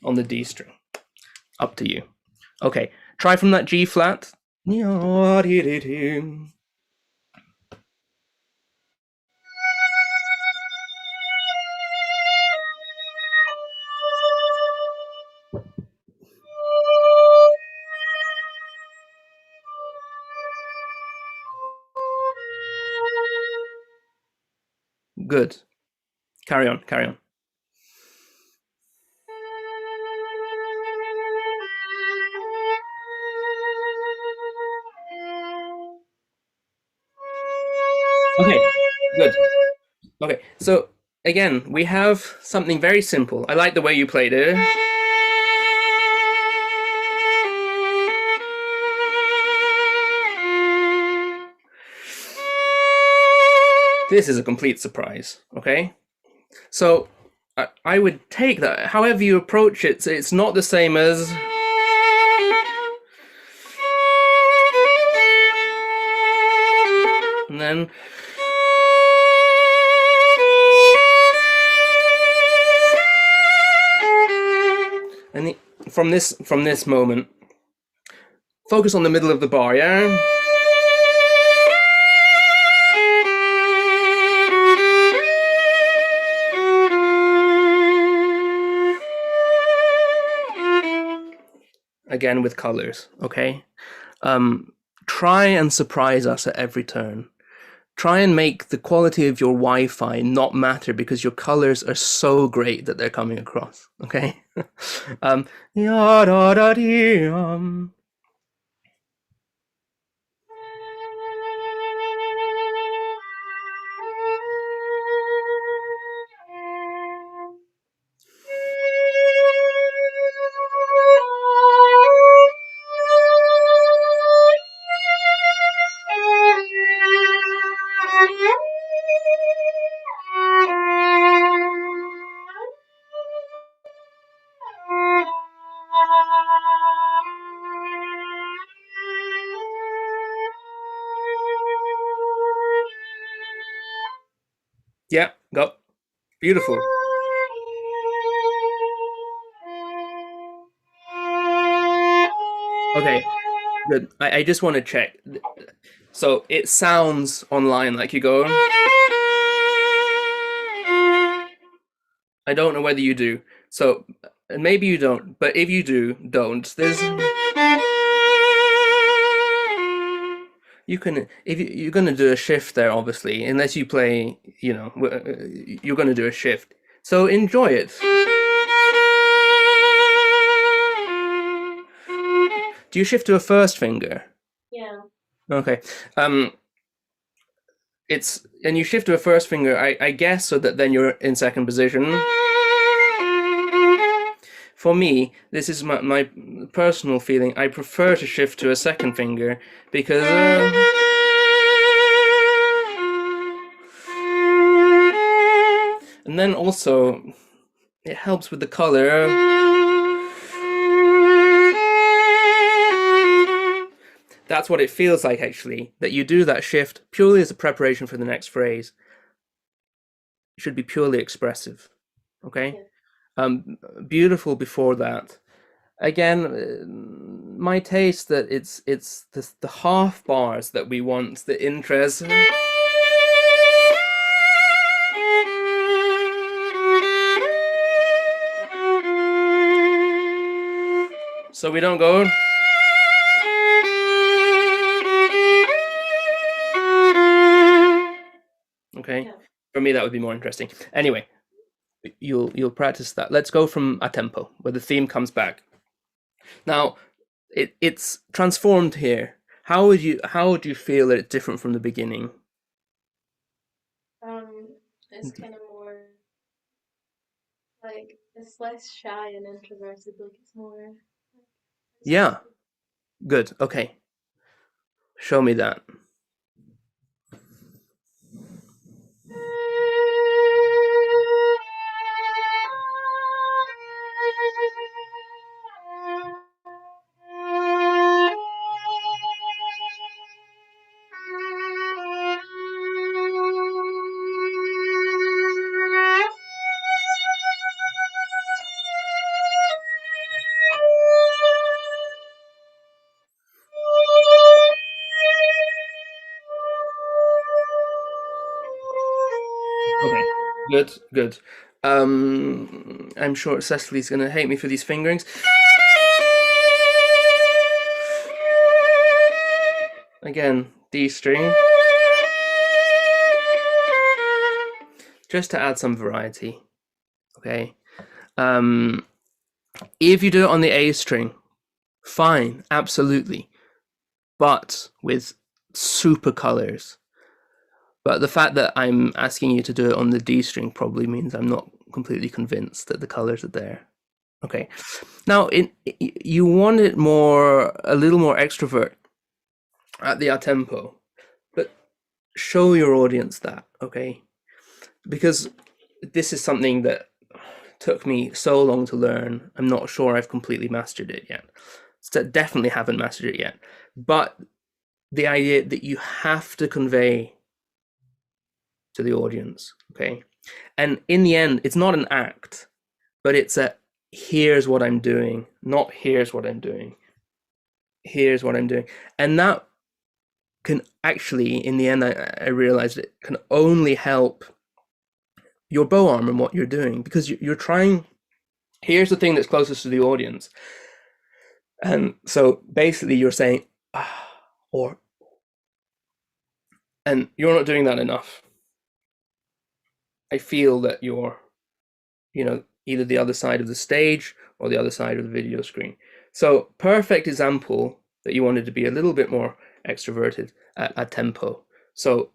on the D string. Up to you. Okay, try from that G flat. Good. Carry on, carry on. Okay, good. Okay, so again, we have something very simple. I like the way you played it. This is a complete surprise, okay? So I would take that, however you approach it, it's not the same as... And then... And from this moment, focus on the middle of the bar, yeah? Again with colors, okay? Try and surprise us at every turn. Try and make the quality of your Wi-Fi not matter because your colors are so great that they're coming across, okay? Yeah, go. Beautiful. Okay, good. I just want to check. So it sounds online like you go... I don't know whether you do. So maybe you don't, but if you do, don't. There's... You can, if you're going to do a shift there, obviously, unless you play, you're going to do a shift. So enjoy it. Do you shift to a first finger?
Yeah.
Okay. And you shift to a first finger, I guess, so that then you're in second position. For me, this is my personal feeling. I prefer to shift to a second finger because... and then also, it helps with the color. That's what it feels like, actually, that you do that shift purely as a preparation for the next phrase. It should be purely expressive. Okay?
Yeah.
Beautiful before that. Again, my taste that it's the half bars that we want, the interest. So we don't go. Okay,
Yeah.
for me that would be more interesting. Anyway, you'll practice that. Let's go from a tempo where the theme comes back. Now, it's transformed here. How would you feel that it's different from the beginning?
It's kind of more like it's less shy and introverted. Like it's more.
Yeah, good. Okay, show me that. Okay, good. I'm sure Cecily's gonna hate me for these fingerings. Again, D string. Just to add some variety. Okay. If you do it on the A string, fine, absolutely. But with super colors. But the fact that I'm asking you to do it on the D string probably means I'm not completely convinced that the colors are there. Okay. Now, you want it a little more extrovert at the up tempo, but show your audience that, okay? Because this is something that took me so long to learn. I'm not sure I've completely mastered it yet. So definitely haven't mastered it yet. But the idea that you have to convey to the audience, okay? And in the end, it's not an act, but it's a here's what I'm doing, not here's what I'm doing. Here's what I'm doing. And that can actually, in the end, I realized it can only help your bow arm and what you're doing, because you're trying, here's the thing that's closest to the audience. And so basically you're saying, or, and you're not doing that enough. I feel that you're, either the other side of the stage or the other side of the video screen. So perfect example that you wanted to be a little bit more extroverted at tempo. So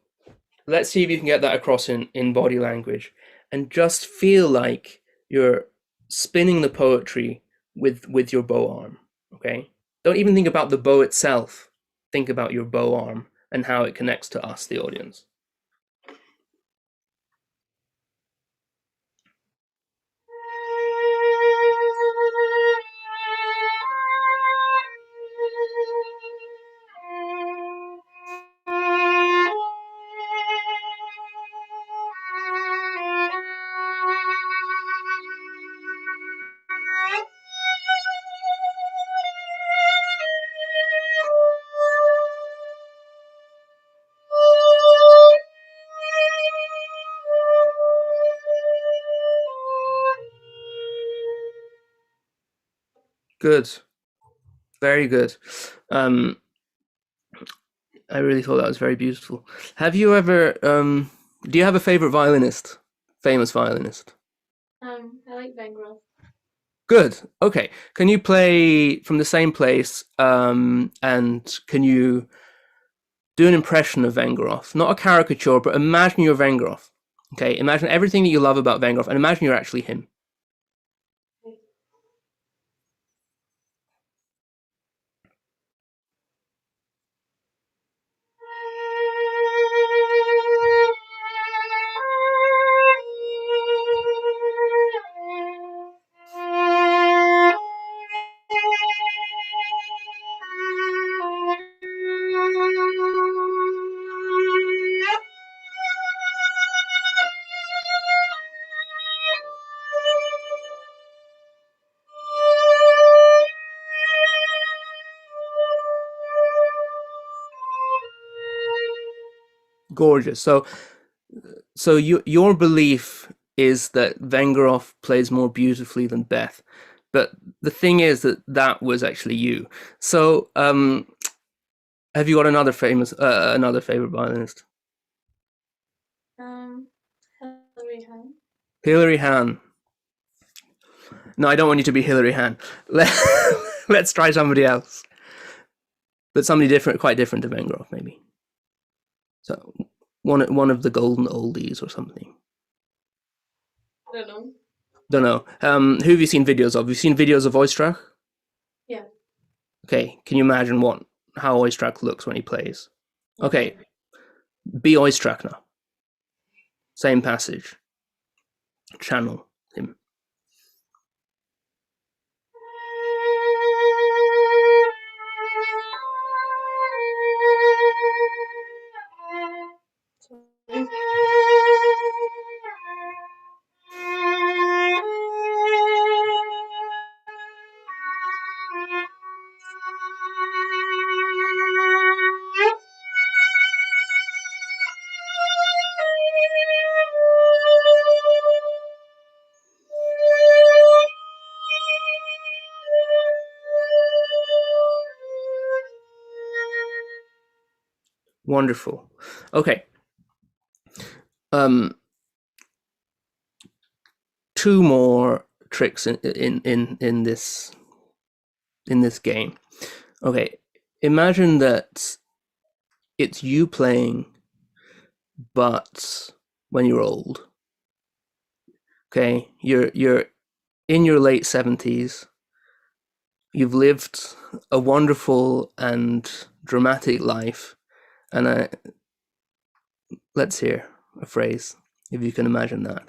let's see if you can get that across in body language, and just feel like you're spinning the poetry with your bow arm, okay? Don't even think about the bow itself. Think about your bow arm and how it connects to us, the audience. Good. Very good. I really thought that was very beautiful. Have you ever, do you have a favorite violinist? Famous violinist?
I like Van Gogh.
Good. Okay. Can you play from the same place, and can you do an impression of Van Gogh? Not a caricature, but imagine you're Van Gogh. Okay. Imagine everything that you love about Van Gogh, and imagine you're actually him. Gorgeous. So your belief is that Vengerov plays more beautifully than Beth, but the thing is that was actually you. So have you got another favorite violinist?
Hilary Hahn.
Hilary Hahn. No, I don't want you to be Hilary Hahn. Let's try somebody else, but somebody different, quite different to Vengerov, maybe. So one of the golden oldies or something.
I don't know.
Don't know. Who have you seen videos of? Have you seen videos of Oistrakh?
Yeah.
Okay, can you imagine how Oistrakh looks when he plays? Okay, be Oistrakh now. Same passage. Channel him. Wonderful. Okay. Two more tricks in this game. Okay, imagine that it's you playing, but when you're old. Okay, you're in your late 70s. You've lived a wonderful and dramatic life, and let's hear a phrase if you can imagine that.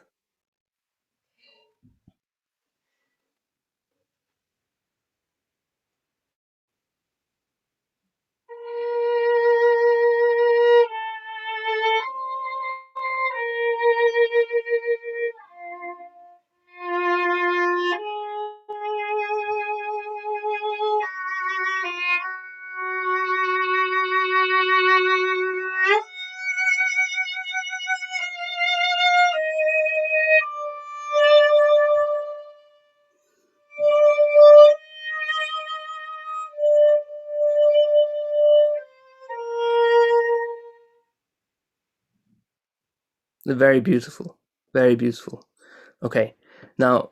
Very beautiful. Very beautiful. Okay. Now,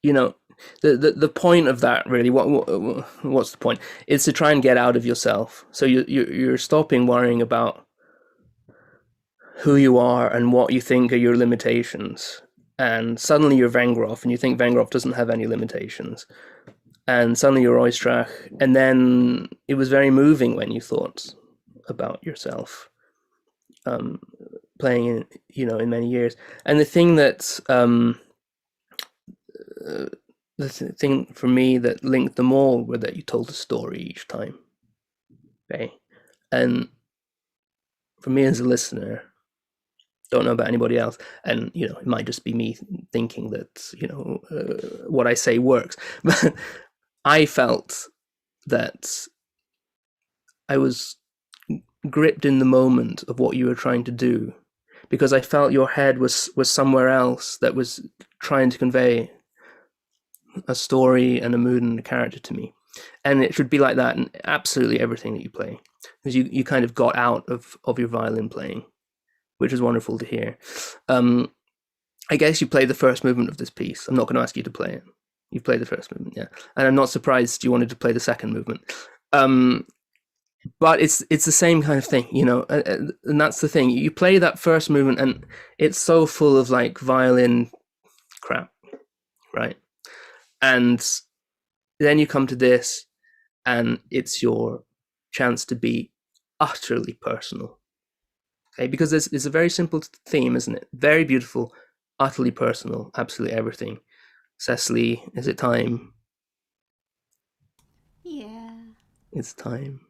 the point of that really, what's the point? It's to try and get out of yourself. So you're stopping worrying about who you are and what you think are your limitations. And suddenly you're Vengerov and you think Vengerov doesn't have any limitations. And suddenly you're Oistrakh. And then it was very moving when you thought about yourself. Playing in many years, and the thing for me that linked them all were that you told a story each time. Okay, and for me as a listener, don't know about anybody else, and it might just be me thinking that what I say works, but I felt that I was gripped in the moment of what you were trying to do, because I felt your head was somewhere else that was trying to convey a story and a mood and a character to me. And it should be like that in absolutely everything that you play, because you kind of got out of your violin playing, which is wonderful to hear. I guess you played the first movement of this piece. I'm not going to ask you to play it. You've played the first movement, yeah. And I'm not surprised you wanted to play the second movement. But it's the same kind of thing, and that's the thing. You play that first movement and it's so full of like violin crap, right? And then you come to this and it's your chance to be utterly personal. Okay, because it's a very simple theme, isn't it? Very beautiful, utterly personal, absolutely everything. Cecily, is it time?
Yeah.
It's time.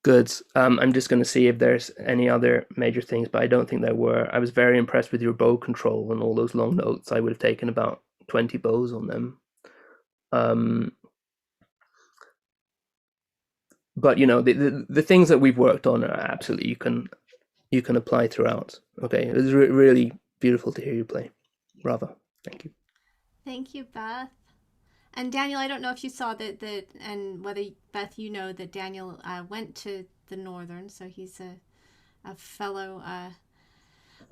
Good. I'm just going to see if there's any other major things, but I don't think there were. I was very impressed with your bow control and all those long notes. I would have taken about 20 bows on them. but the things that we've worked on are absolutely you can apply throughout. Okay, it was really beautiful to hear you play. Bravo, thank you.
Thank you, Beth. And Daniel, I don't know if you saw that and whether Beth, you know that Daniel went to the Northern, so he's a fellow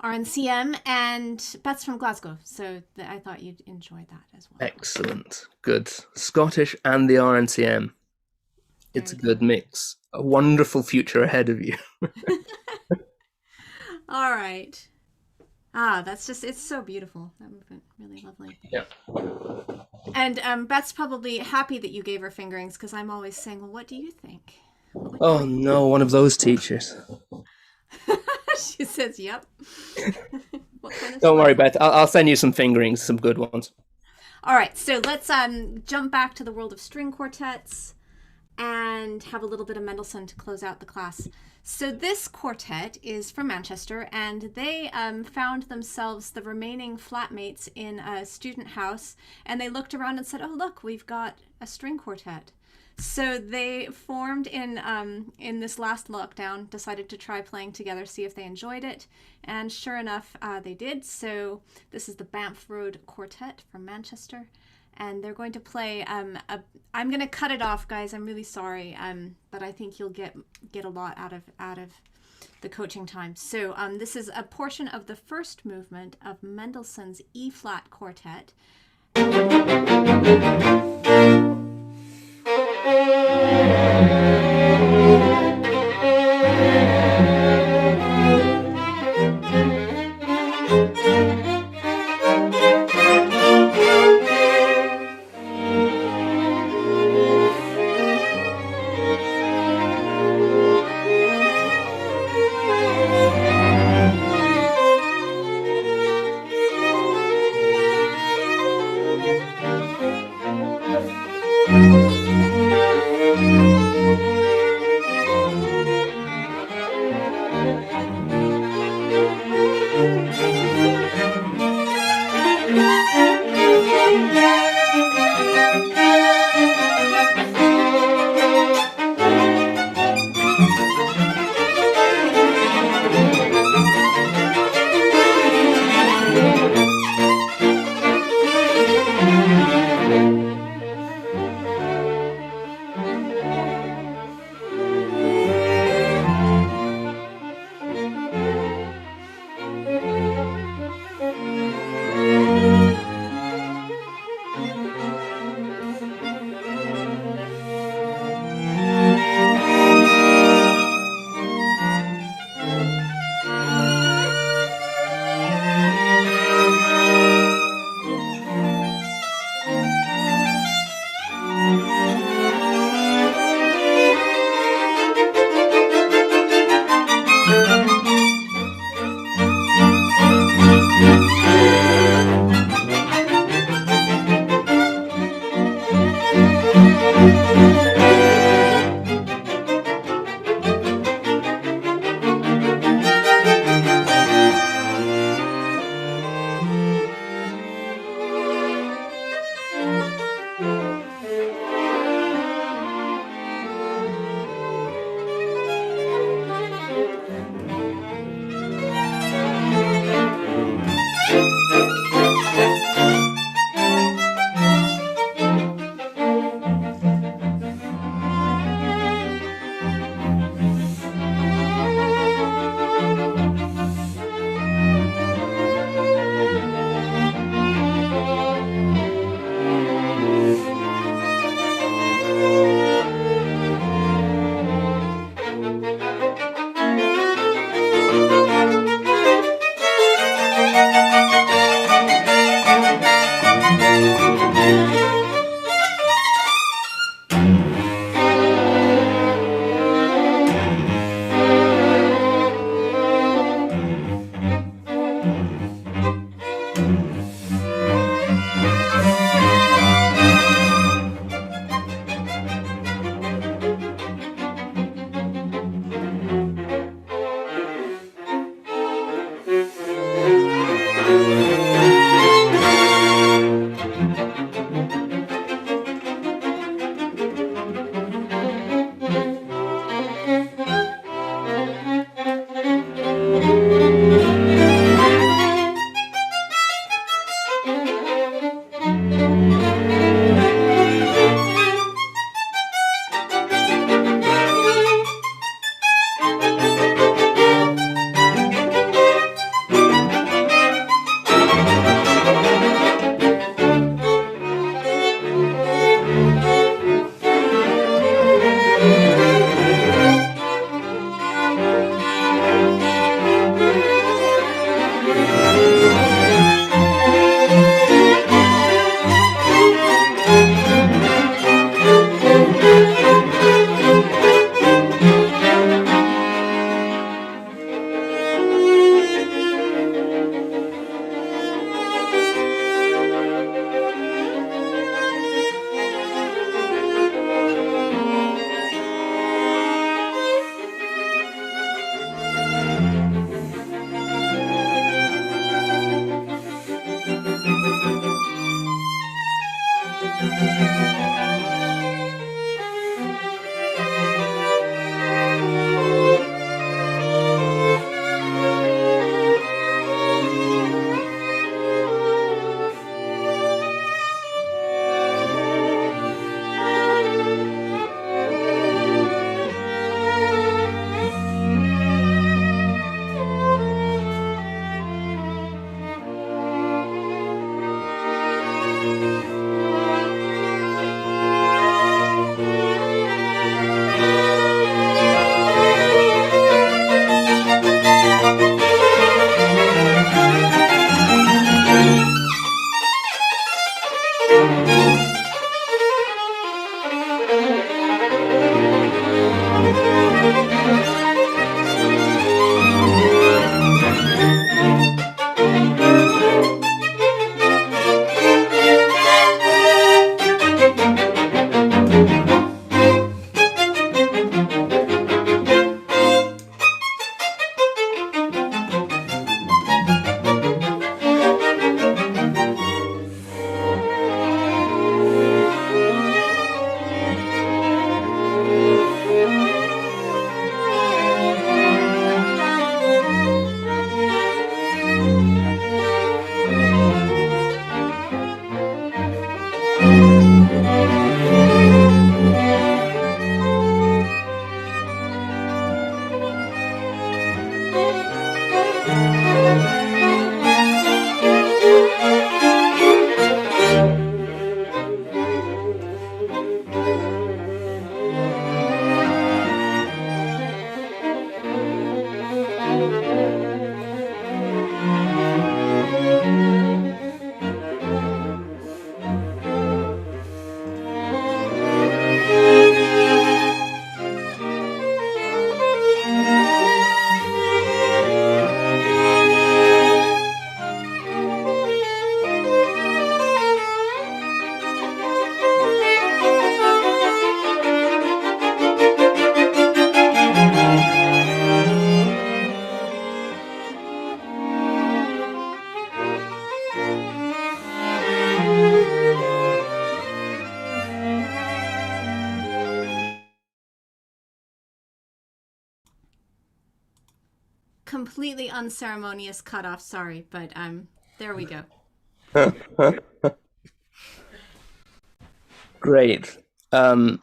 RNCM, and Beth's from Glasgow, so I thought you'd enjoy that as well.
Excellent, good. Scottish and the RNCM. It's a good mix. A wonderful future ahead of you.
All right. That's just, it's so beautiful. That movement, really lovely.
Yeah.
And Beth's probably happy that you gave her fingerings, because I'm always saying, well, what do you think?
Oh no, one of those teachers.
She says, yep. What kind of
Don't worry,
stuff?
Beth. I'll send you some fingerings, some good ones.
All right, so let's jump back to the world of string quartets and have a little bit of Mendelssohn to close out the class. So this quartet is from Manchester, and they found themselves the remaining flatmates in a student house, and they looked around and said, oh, look, we've got a string quartet. So they formed in this last lockdown, decided to try playing together, see if they enjoyed it, and sure enough, they did. So this is the Banff Road Quartet from Manchester, and they're going to play. I'm going to cut it off, guys. I'm really sorry, but I think you'll get a lot out of the coaching time. So this is a portion of the first movement of Mendelssohn's E-flat Quartet. Completely unceremonious cutoff, sorry, but there we go.
Great. Can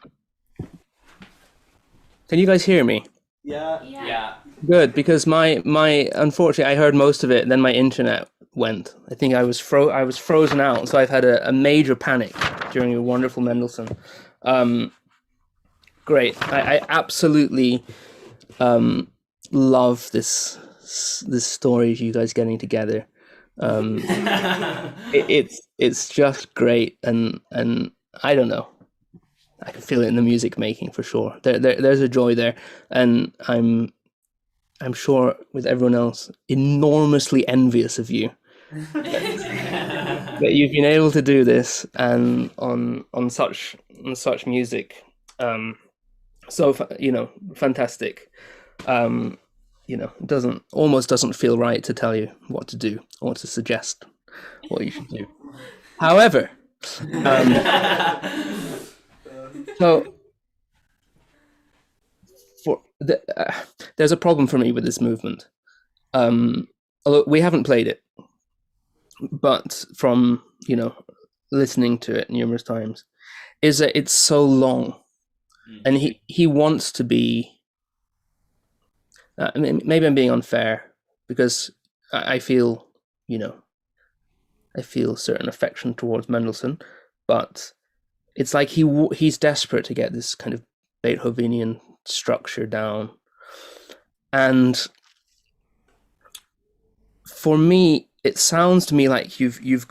you guys hear me?
Yeah.
Good, because my unfortunately I heard most of it, then my internet went. I think I was frozen out, so I've had a major panic during your wonderful Mendelssohn. Great. I absolutely love this story of you guys getting together. It's just great, and I don't know. I can feel it in the music making for sure. There's a joy there, and I'm sure with everyone else enormously envious of you that you've been able to do this and on such music. So fantastic. It almost doesn't feel right to tell you what to do or to suggest what you should do. However, so there's a problem for me with this movement. Although we haven't played it, but from listening to it numerous times, is that it's so long, and he wants to be. Maybe I'm being unfair because I feel, I feel certain affection towards Mendelssohn, but it's like he's desperate to get this kind of Beethovenian structure down. And for me, it sounds to me like you've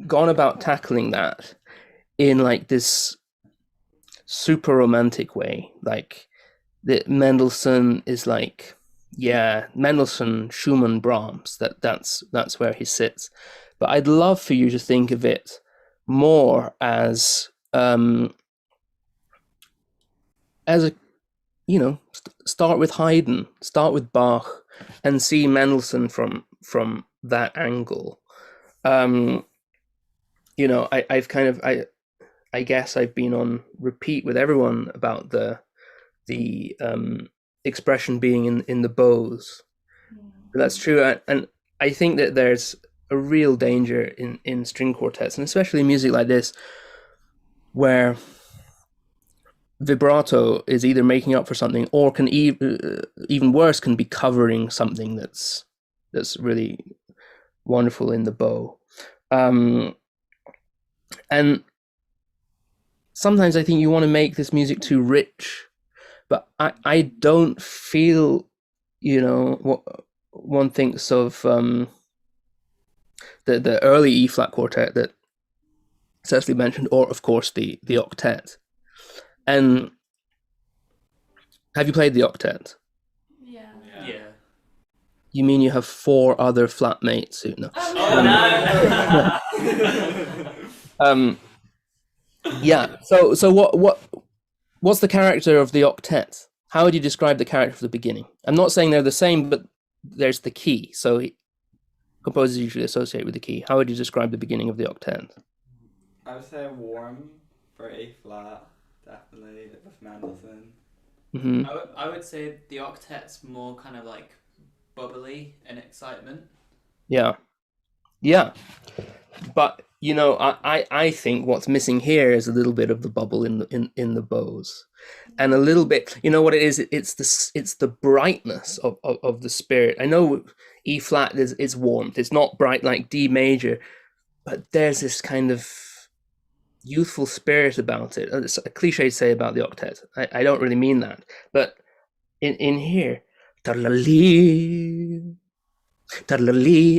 gone about tackling that in like this super romantic way. Like that Mendelssohn is like, yeah, Mendelssohn, Schumann, Brahms, that's where he sits. But I'd love for you to think of it more as a, start with Haydn, start with Bach, and see Mendelssohn from that angle. I guess I've been on repeat with everyone about the expression being in the bows. That's true, and I think that there's a real danger in string quartets, and especially music like this, where vibrato is either making up for something, or can even worse, can be covering something that's really wonderful in the bow. And sometimes I think you want to make this music too rich, but I don't feel, what one thinks of the early E flat quartet that Cecily mentioned, or of course the octet. And have you played the octet?
Yeah.
You mean you have 4 other flatmates? No. Yeah. So what's the character of the octet? How would you describe the character of the beginning? I'm not saying they're the same, but there's the key. So composers usually associate with the key. How would you describe the beginning of the octet?
I would say warm for A flat, definitely, with Mendelssohn.
Mm-hmm.
I would say the octet's more kind of like bubbly and excitement.
Yeah. But I think what's missing here is a little bit of the bubble in the bows, and a little bit. You know what it is? It's the brightness of the spirit. I know E flat is warmth. It's not bright like D major, but there's this kind of youthful spirit about it. It's a cliche to say about the octet. I don't really mean that, but in here,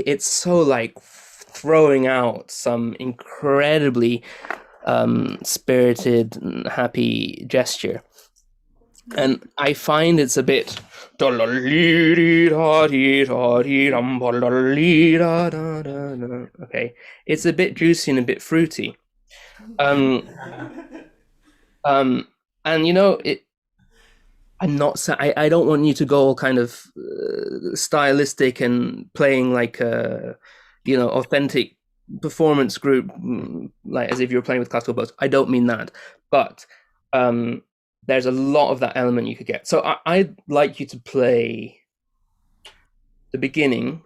it's so like throwing out some incredibly spirited and happy gesture, and I find it's a bit okay, it's a bit juicy and a bit fruity, and it. I'm not. I don't want you to go all kind of stylistic and playing like a, authentic performance group, like as if you're playing with classical bows. I don't mean that, but there's a lot of that element you could get. So I'd like you to play the beginning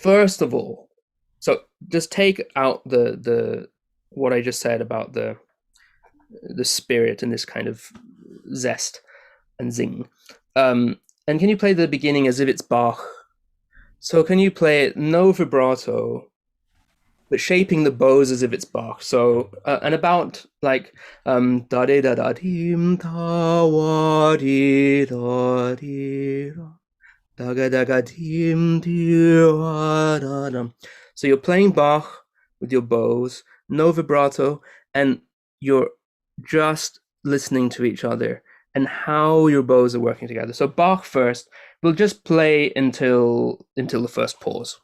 first of all. So just take out the what I just said about the spirit and this kind of zest and zing. And can you play the beginning as if it's Bach? So can you play it no vibrato, but shaping the bows as if it's Bach? So and about like da da da da dim ta wa di da di da ga da ga dim di wa da dum. So you're playing Bach with your bows, no vibrato, and you're just listening to each other and how your bows are working together. So Bach first. We'll just play until the first pause.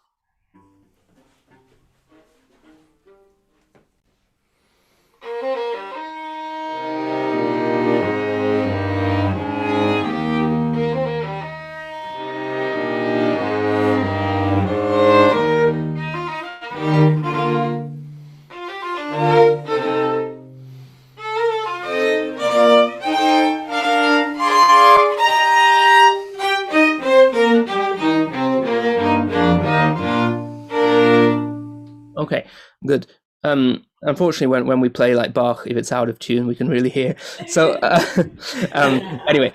Okay, good. Unfortunately, when we play like Bach, if it's out of tune, we can really hear. So anyway,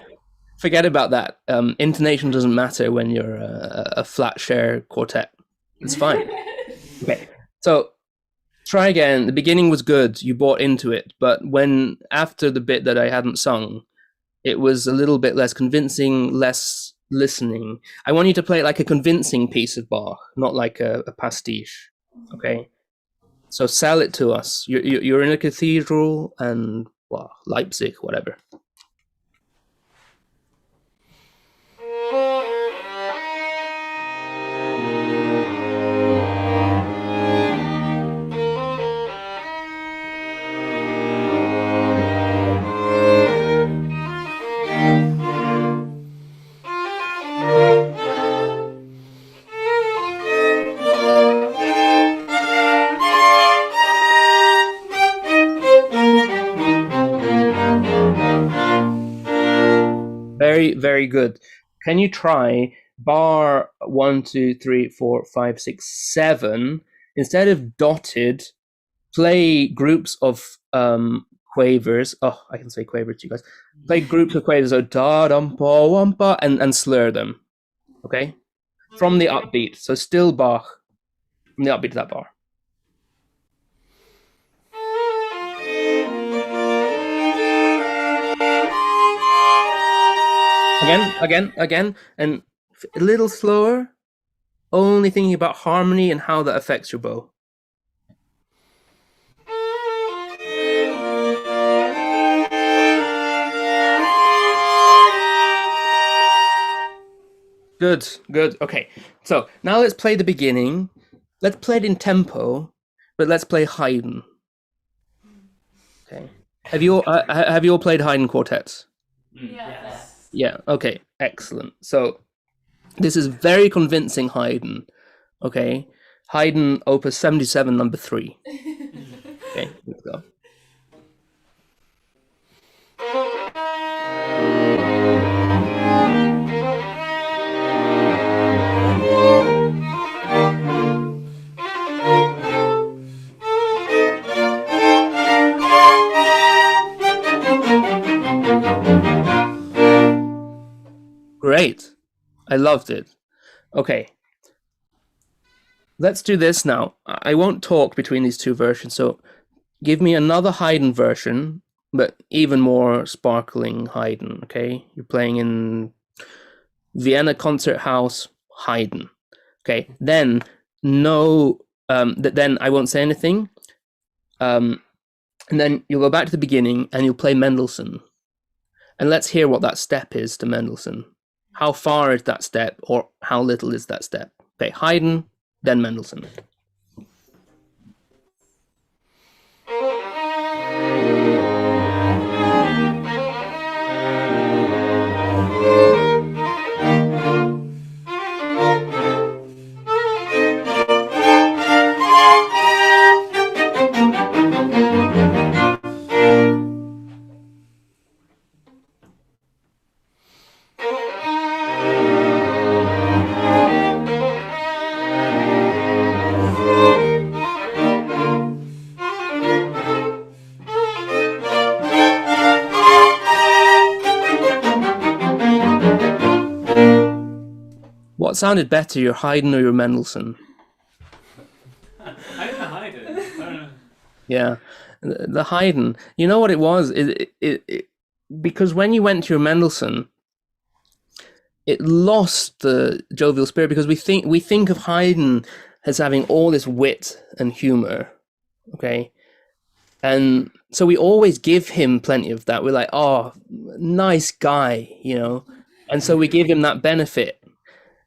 forget about that. Intonation doesn't matter when you're a flat share quartet. It's fine. Okay, so Try again. The beginning was good. You bought into it, but when after the bit that I hadn't sung, it was a little bit less convincing, less listening. I want you to play it like a convincing piece of Bach, not like a pastiche. Okay, so sell it to us. You're in a cathedral and well, Leipzig, whatever. Very, very good. Can you try bar 1, 2, 3, 4, 5, 6, 7? Instead of dotted, play groups of quavers. Oh, I can say quavers to you guys. Play groups of quavers, so da dum pa wumpa, and slur them. Okay, from the upbeat. So still Bach from the upbeat to that bar. Again, and a little slower. Only thinking about harmony and how that affects your bow. Good, good. Okay, so now let's play the beginning. Let's play it in tempo, but let's play Haydn. Okay. Have you all played Haydn quartets?
Yes.
Yeah. Okay. Excellent. So this is very convincing Haydn. Okay. Haydn, Opus 77, number 3. Okay. Let's go. Great. I loved it. Okay. Let's do this now. I won't talk between these two versions, so give me another Haydn version, but even more sparkling Haydn, okay? You're playing in Vienna Concert House, Haydn. Okay, then then I won't say anything. And then you'll go back to the beginning and you'll play Mendelssohn. And let's hear what that step is to Mendelssohn. How far is that step, or how little is that step? Okay, Haydn, then Mendelssohn. What sounded better, your Haydn or your Mendelssohn?
I don't know Haydn. I don't know.
Yeah, the Haydn. You know what it was? Because when you went to your Mendelssohn, it lost the jovial spirit, because we think of Haydn as having all this wit and humor, okay? And so we always give him plenty of that. We're like, oh, nice guy, you know? And so we give him that benefit.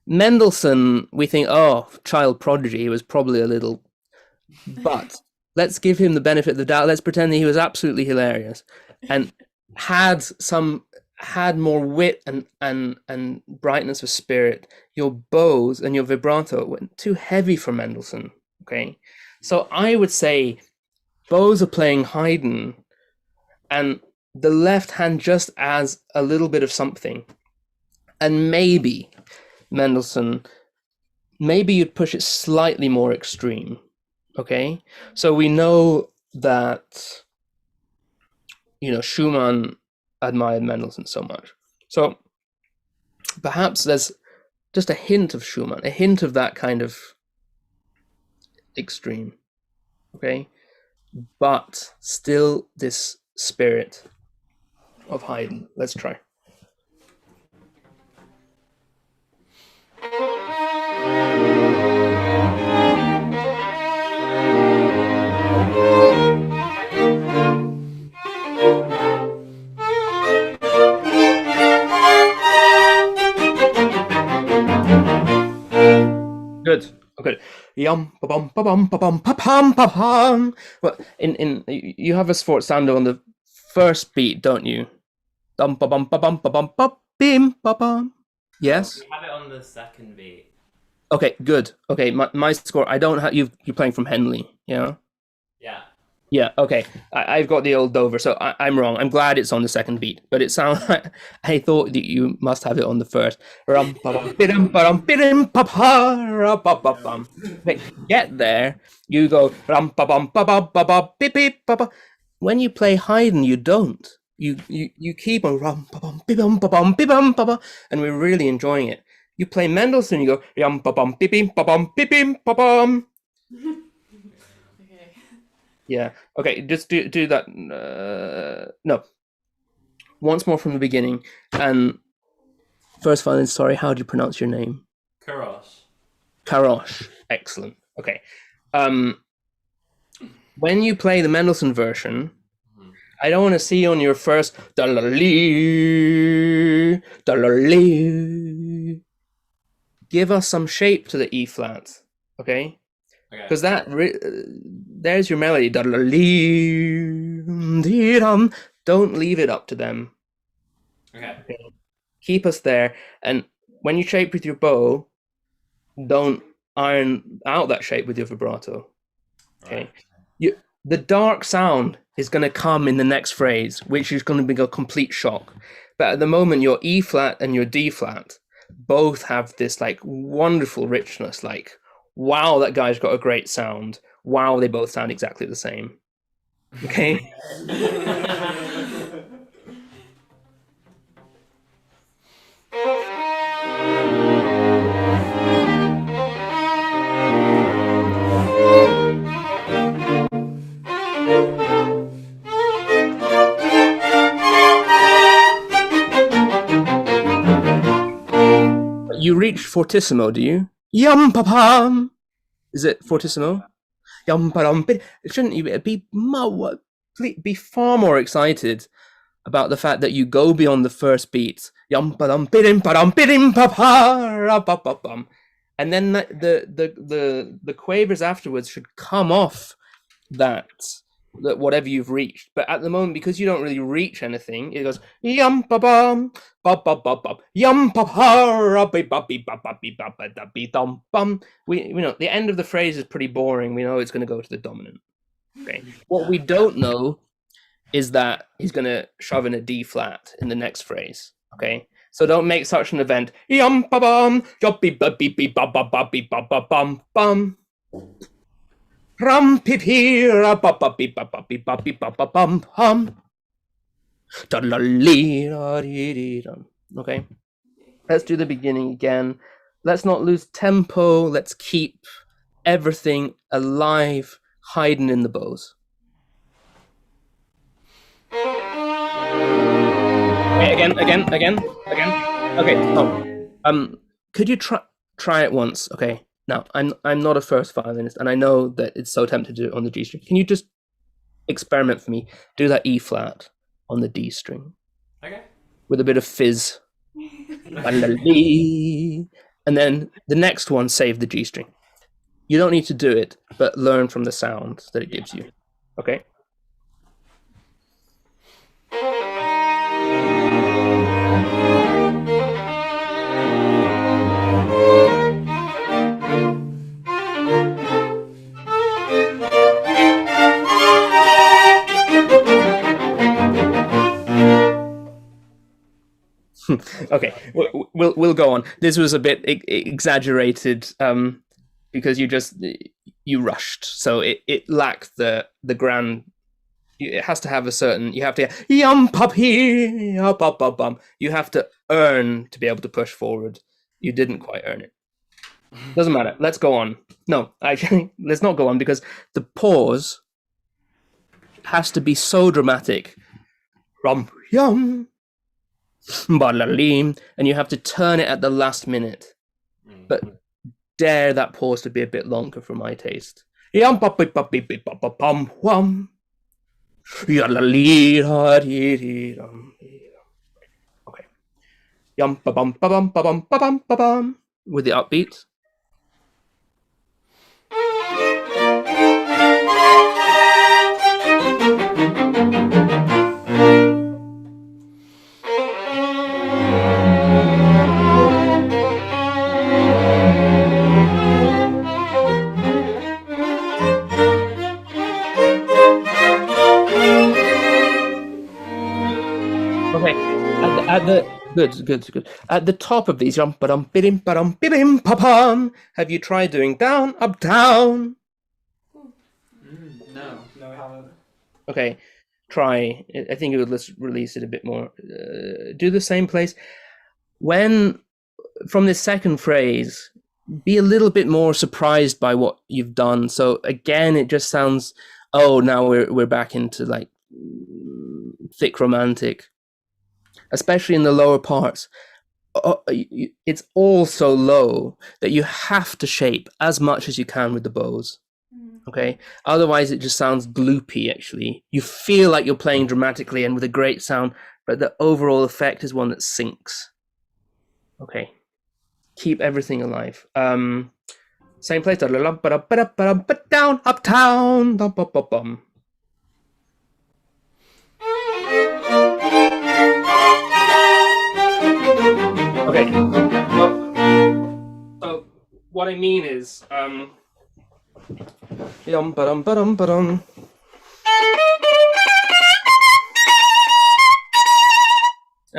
Mendelssohn, we think, oh, child prodigy, he was probably a little... But let's give him the benefit of the doubt. Let's pretend that he was absolutely hilarious and had more wit and brightness of spirit. Your bows and your vibrato went too heavy for Mendelssohn, okay? So I would say bows are playing Haydn, and the left hand just adds a little bit of something. And maybe Mendelssohn, maybe you'd push it slightly more extreme, okay? So we know that, you know, Schumann admired Mendelssohn so much. So perhaps there's just a hint of Schumann, a hint of that kind of extreme, okay? But still this spirit of Haydn. Let's try. Good. Okay. Yum ba bum ba bum ba bum pa pum pa pum. Well, in you have a sforzando on the first beat, don't you? Dum ba bum ba bum ba bum ba bim ba bum. Yes.
We have it on the second beat.
Okay. Good. Okay. My score. I don't have you're playing from Henley. Yeah.
Yeah.
Yeah. Okay. I've got the old Dover, so I'm wrong. I'm glad it's on the second beat, but it sounds like I thought that you must have it on the first. Get there. You go. When you play Haydn, you don't. You keep on and we're really enjoying it. You play Mendelssohn, you go
Okay.
Yeah. Okay. Just do that. No. Once more from the beginning. And first violin. Sorry. How do you pronounce your name?
Karosh.
Karosh. Excellent. Okay. When you play the Mendelssohn version, I don't want to see on your first give us some shape to the E flat. Okay. Because there's your melody. Don't leave it up to them.
Okay.
Keep us there. And when you shape with your bow, don't iron out that shape with your vibrato. Okay.
Right.
The dark sound is going to come in the next phrase, which is going to be a complete shock. But at the moment, your E flat and your D flat both have this like wonderful richness, like, wow, that guy's got a great sound. Wow, they both sound exactly the same. Okay? You reach fortissimo, do you? Yum pa pam. Is it fortissimo? Yum pa dum. Shouldn't you be far more excited about the fact that you go beyond the first beat? Yum pa dum bidim pa dum bidim pa pa bum. And then the quavers afterwards should come off that whatever you've reached. But at the moment, because you don't really reach anything, it goes yum ba bum ba ba ba ba yum pa pa ba ba ba ba ba dum bum. We know the end of the phrase is pretty boring. We know it's going to go to the dominant. Okay. What we don't know is that he's going to shove in a D flat in the next phrase. Okay. So don't make such an event. Yum ba bum yoppy ba beep beep ba ba ba beep ba ba bum bum. Rum pip here, ba ba beep ba ba beep ba beep ba ba bum hum. Okay. Let's do the beginning again. Let's not lose tempo. Let's keep everything alive. Haydn in the bows. Okay, again. Okay. Oh. Could you try it once? Okay. Now, I'm not a first violinist, and I know that it's so tempting to do it on the G string. Can you just experiment for me? Do that E flat on the D string.
Okay.
With a bit of fizz. And then the next one, save the G string. You don't need to do it, but learn from the sound that it gives you. Okay? Okay, we'll go on. This was a bit exaggerated because you rushed, so it lacked the grand. It has to have a certain. You have to yum puppy bum. You have to earn to be able to push forward. You didn't quite earn it. Doesn't matter. Let's go on. No, actually, let's not go on because the pause has to be so dramatic. Rum yum, balalim, and you have to turn it at the last minute. But dare that pause to be a bit longer for my taste. Yum papi papi papa pum wum. Okay. Yum ba bum ba bum ba bum ba bum ba bum with the upbeat. Okay, at the good. At the top of these, have you tried doing down, up, down?
No.
No, we haven't.
Okay, try. I think it would release it a bit more. Do the same place. When from this second phrase, be a little bit more surprised by what you've done. So again, it just sounds. Oh, now we're back into like thick romantic. Especially in the lower parts, it's all so low that you have to shape as much as you can with the bows. Okay, otherwise it just sounds gloopy. Actually, you feel like you're playing dramatically and with a great sound, but the overall effect is one that sinks. Okay, keep everything alive. Same place. Down, uptown. Okay. So what I mean is, and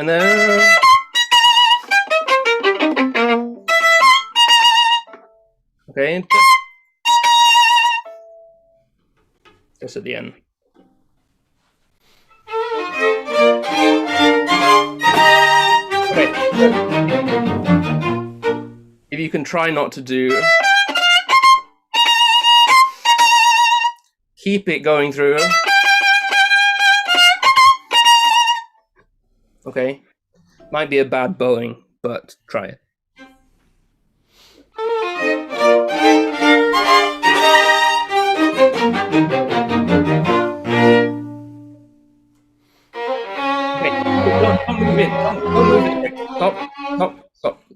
then okay, just at the end. Okay. If you can try not to do, keep it going through. Okay, might be a bad bowing, but try it. Okay, don't move in. Don't move in. Stop.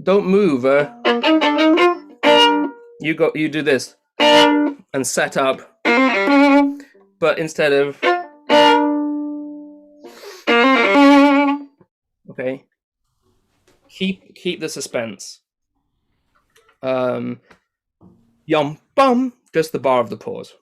Don't move. You do this and set up, but instead of okay, keep the suspense. Yum bum, just the bar of the pause.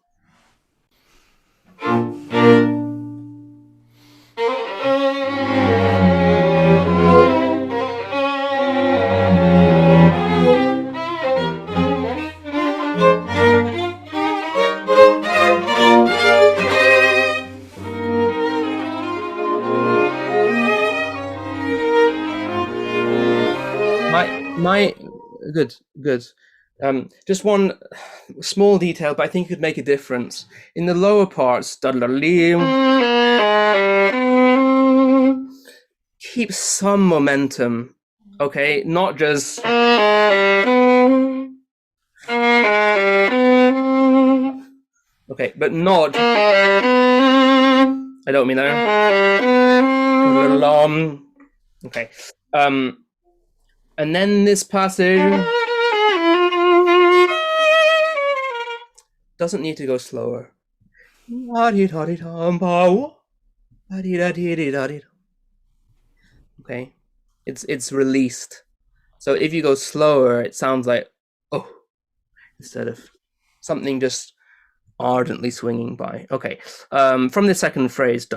My good. Just one small detail, but I think it could make a difference. In the lower parts, keep some momentum, okay? Not just okay, but not. I don't mean that. Okay. And then this passage doesn't need to go slower. Okay, it's released. So if you go slower, it sounds like oh, instead of something just ardently swinging by. Okay, from the second phrase.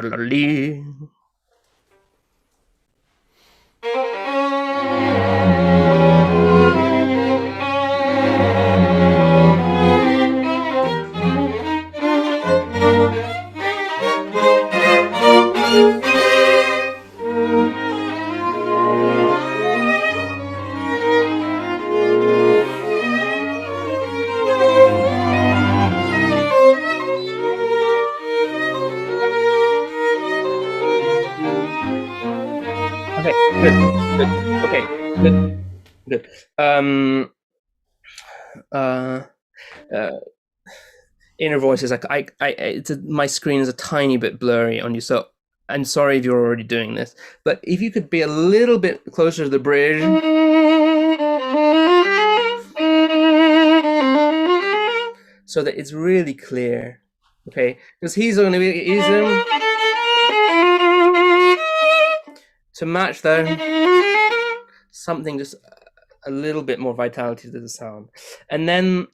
Good. Okay. Good. Good. Inner voice is like my screen is a tiny bit blurry on you, so I'm sorry if you're already doing this, but if you could be a little bit closer to the bridge, so that it's really clear, okay? Because he's going to be to match that something just a little bit more vitality to the sound, and then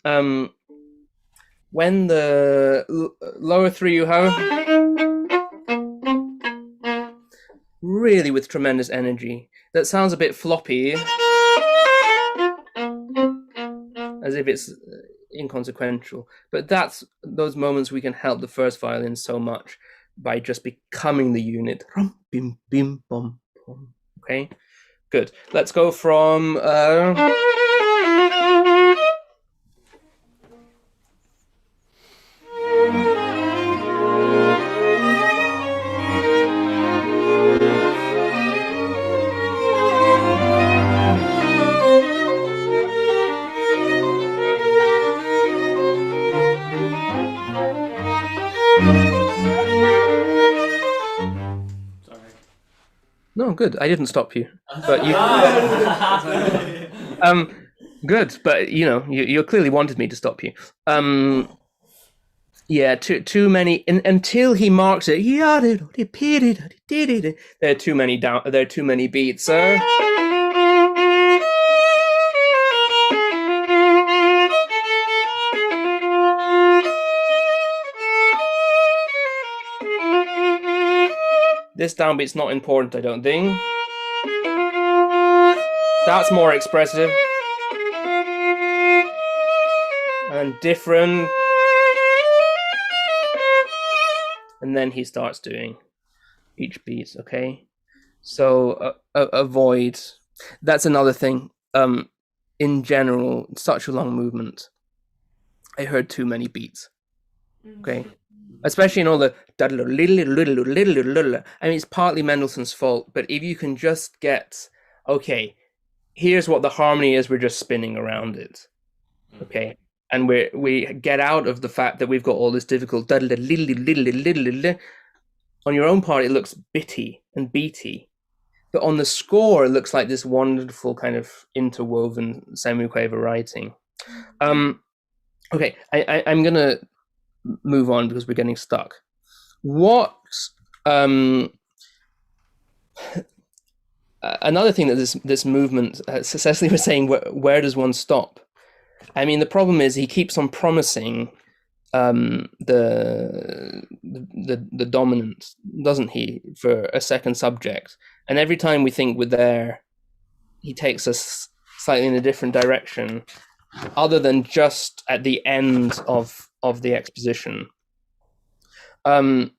when the lower three you have really with tremendous energy, that sounds a bit floppy, as if it's inconsequential, but that's those moments we can help the first violin so much by just becoming the unit. Okay, good. Let's go from no, good. I didn't stop you, but you. Good, but you clearly wanted me to stop you. Yeah, too many until he marks it. There are too many down. There are too many beats, sir. This downbeat's not important, I don't think. That's more expressive and different. And then he starts doing each beat, okay? So avoid. That's another thing. In general, such a long movement, I heard too many beats, okay? Especially in all the I mean, it's partly Mendelssohn's fault, but if you can just get, okay, here's what the harmony is, we're just spinning around it, okay? And we get out of the fact that we've got all this difficult on your own part, it looks bitty and beaty, but on the score, it looks like this wonderful kind of interwoven semiquaver writing. Okay, I'm gonna move on because we're getting stuck. What another thing that this movement, Cecily was saying, where does one stop? I mean, the problem is he keeps on promising the dominant, doesn't he, for a second subject? And every time we think we're there, he takes us slightly in a different direction, other than just at the end of the exposition. And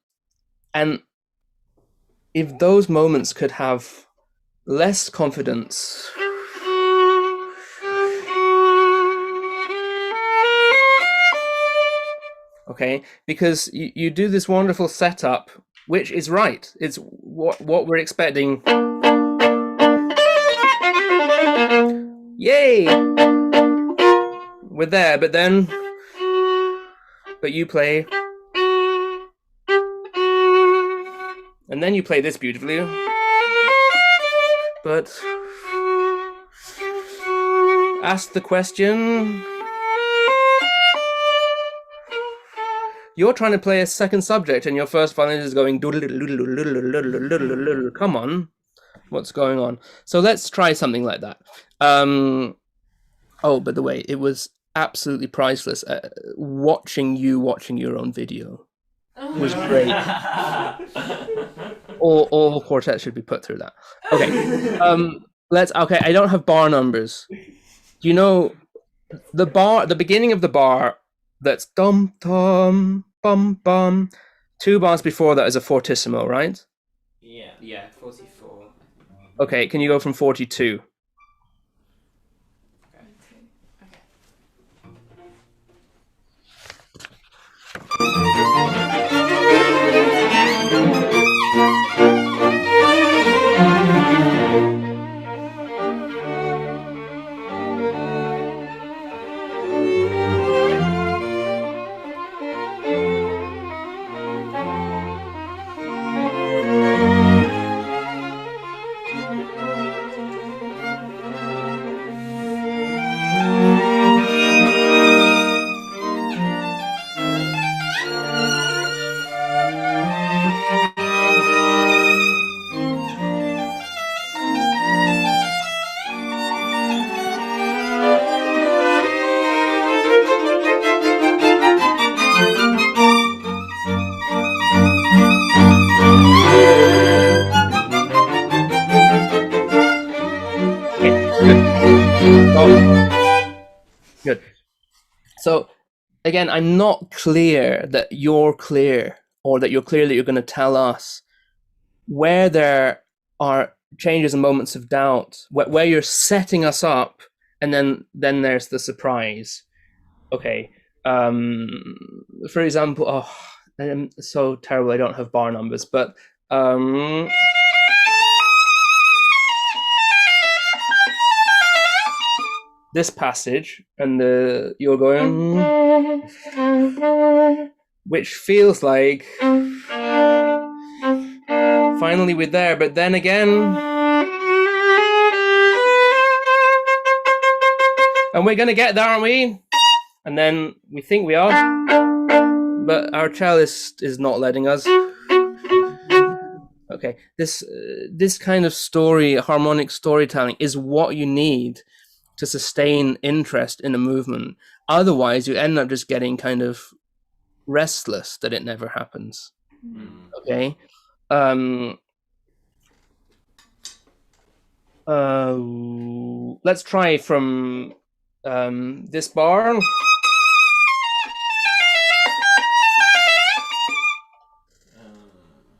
if those moments could have less confidence, okay, because you do this wonderful setup, which is right. It's what we're expecting. Yay! We're there, but you play, and then you play this beautifully, but ask the question. You're trying to play a second subject and your first violin is going come on, what's going on? So let's try something like that. Oh, by the way, it was absolutely priceless. Watching your own video was great. All quartets should be put through that. Okay. Okay, I don't have bar numbers. Do you know the beginning of the bar that's dum dum bum bum? 2 bars before that is a fortissimo, right?
Yeah, 44.
Okay, can you go from 42? Good. So again, I'm not clear that you're clear, or that you're clear that you're going to tell us where there are changes and moments of doubt, where you're setting us up, and then there's the surprise. Okay. For example, I'm so terrible, I don't have bar numbers, but this passage, and you're going, which feels like finally we're there, but then again, and we're gonna get there, aren't we? And then we think we are, but our cellist is not letting us. Okay, this kind of harmonic storytelling is what you need to sustain interest in a movement. Otherwise, you end up just getting kind of restless that it never happens. Okay. Let's try from this bar.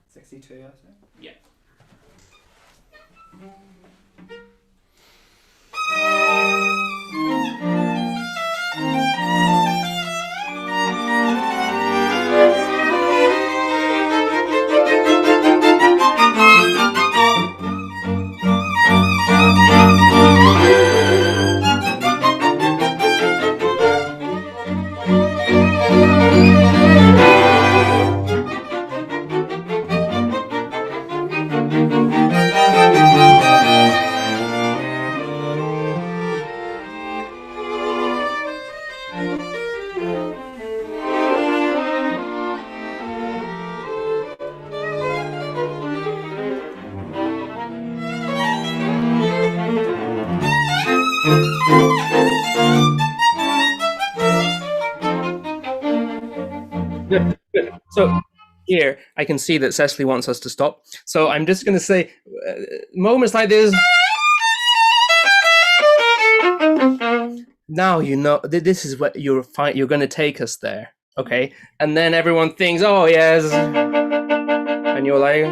62, I think.
Yeah.
Good. So here I can see that Cecily wants us to stop. So I'm just going to say, moments like this. Now you know this is what you're going to take us there, okay? And then everyone thinks, oh yes, and you're like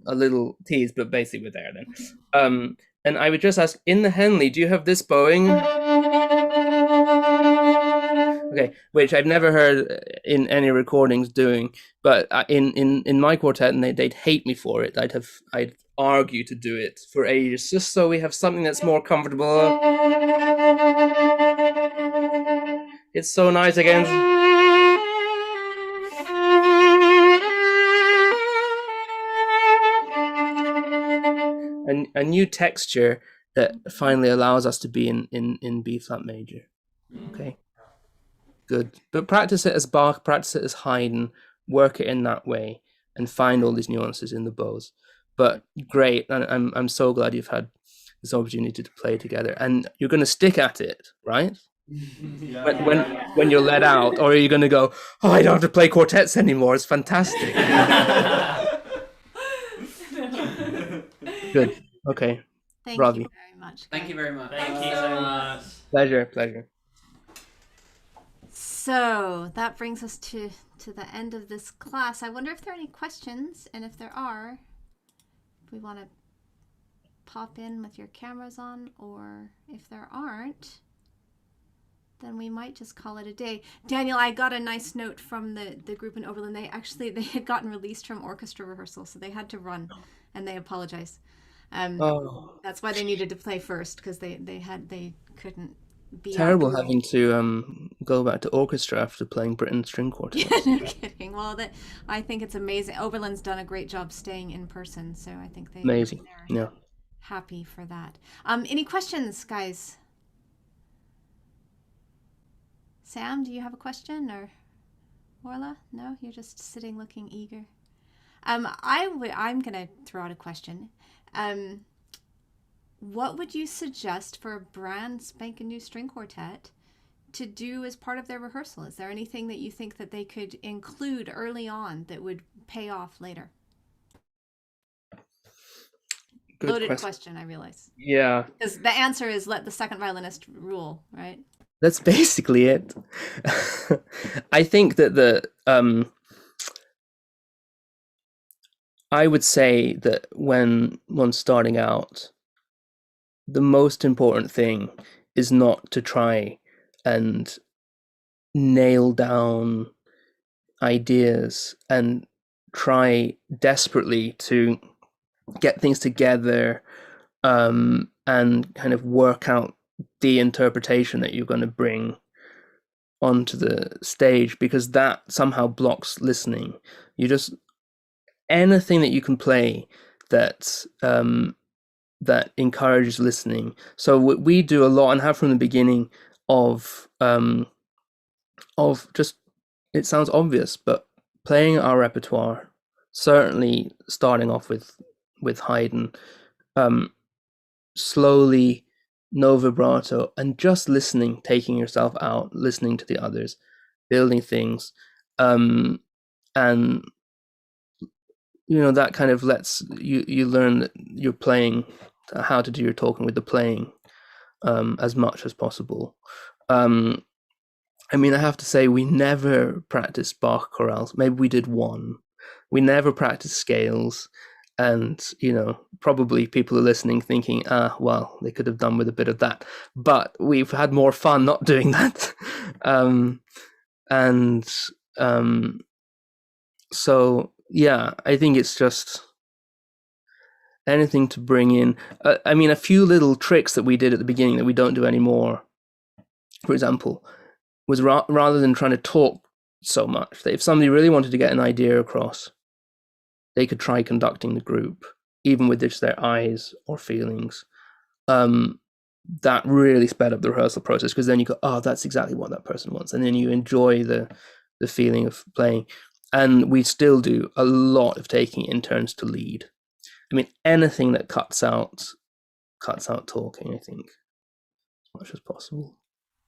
a little tease, but basically we're there then. And I would just ask, in the Henley, do you have this bowing? Okay, which I've never heard in any recordings doing, but in my quartet, and they'd hate me for it. I'd argue to do it for ages, just so we have something that's more comfortable. It's so nice again. A new texture that finally allows us to be in B flat major. Okay. Good. But practice it as Bach, practice it as Haydn, work it in that way, and find all these nuances in the bows. But great, and I'm so glad you've had this opportunity to play together, and you're going to stick at it, right?
Yeah.
When you're let out, or are you going to go, oh, I don't have to play quartets anymore, it's fantastic. Good. Okay.
Thank
Ravi.
you very much.
Thank
guys.
you very much.
Thank you so much.
Pleasure.
So that brings us to the end of this class. I wonder if there are any questions, and if there are, if we want to pop in with your cameras on, or if there aren't, then we might just call it a day. Daniel, I got a nice note from the group in Oberlin. They had gotten released from orchestra rehearsal, so they had to run, and they apologized. That's why they needed to play first, because they couldn't be
Terrible
after.
having to go back to orchestra after playing Britten string quartet.
No kidding. Well, I think it's amazing. Oberlin's done a great job staying in person, so I think they're
Yeah.
happy for that. Any questions, guys? Sam, do you have a question, or Orla? No, you're just sitting looking eager. I'm gonna throw out a question. What would you suggest for a brand spanking new string quartet to do as part of their rehearsal? Is there anything that you think that they could include early on that would pay off later? Loaded question, I realize.
Yeah,
Because the answer is let the second violinist rule, right?
that's basically it. I think that I would say that when one's starting out, the most important thing is not to try and nail down ideas and try desperately to get things together, and kind of work out the interpretation that you're going to bring onto the stage, because that somehow blocks listening. You just, anything that you can play that that encourages listening. So we do a lot, and have from the beginning, of just, it sounds obvious, but playing our repertoire, certainly starting off with Haydn, slowly, no vibrato, and just listening, taking yourself out, listening to the others, building things, and that kind of lets you learn that you're playing, how to do your talking with the playing, as much as possible. I mean, I have to say, we never practiced Bach chorales. Maybe we did one. We never practiced scales. And, probably people are listening thinking, well, they could have done with a bit of that. But we've had more fun not doing that. So, yeah, I think it's just anything to bring in. A few little tricks that we did at the beginning that we don't do anymore, for example, was rather than trying to talk so much, that if somebody really wanted to get an idea across, they could try conducting the group, even with just their eyes or feelings. That really sped up the rehearsal process, because then you go, oh, that's exactly what that person wants. And then you enjoy the feeling of playing. And we still do a lot of taking in turns to lead. Anything that cuts out talking, I think, as much as possible.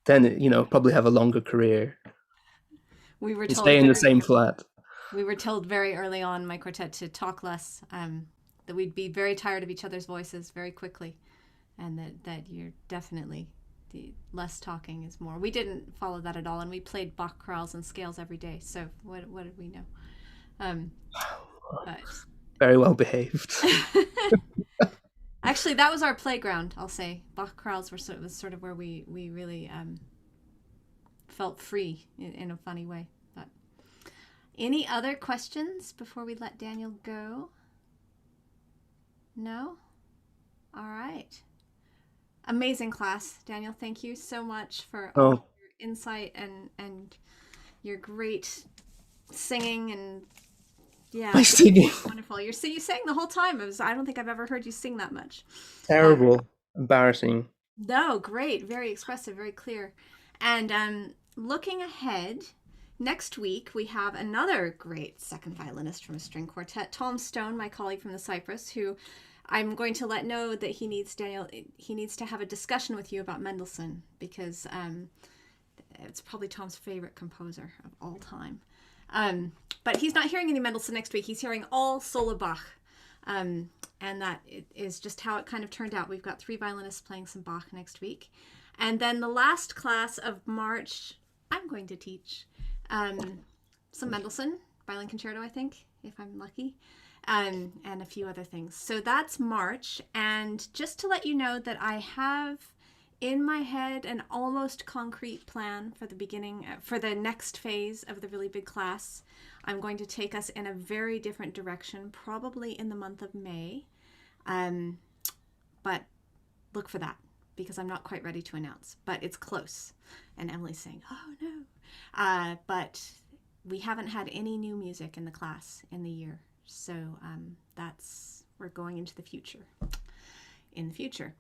Then, probably have a longer career.
We were
And
told
stay in the same flat.
We were told very early on in my quartet to talk less, that we'd be very tired of each other's voices very quickly, and that you're definitely, the less talking is more. We didn't follow that at all, and we played Bach chorales and scales every day. So what did we know? But
very well behaved.
Actually, that was our playground, I'll say. Bach chorales was sort of where we really felt free in a funny way. But any other questions before we let Daniel go? No? All right. Amazing class, Daniel. Thank you so much for all your insight and your great singing, and
my singing.
Wonderful. You sang the whole time. I don't think I've ever heard you sing that much.
Terrible. Embarrassing.
No, great. Very expressive, very clear. And looking ahead, next week we have another great second violinist from a string quartet, Tom Stone, my colleague from the Cyprus, who I'm going to let know that he needs to have a discussion with you about Mendelssohn, because it's probably Tom's favorite composer of all time. But he's not hearing any Mendelssohn next week. He's hearing all solo Bach. And that is just how it kind of turned out. We've got 3 violinists playing some Bach next week. And then the last class of March, I'm going to teach some Mendelssohn, violin concerto, I think, if I'm lucky, and a few other things. So that's March. And just to let you know that I have in my head an almost concrete plan for the next phase of the really big class. I'm going to take us in a very different direction, probably in the month of May. But look for that, because I'm not quite ready to announce, but it's close. And Emily's saying, oh no. But we haven't had any new music in the class in the year. So we're going into the future. In the future.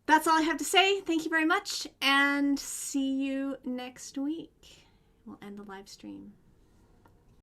That's all I have to say. Thank you very much, and see you next week. We'll end the live stream.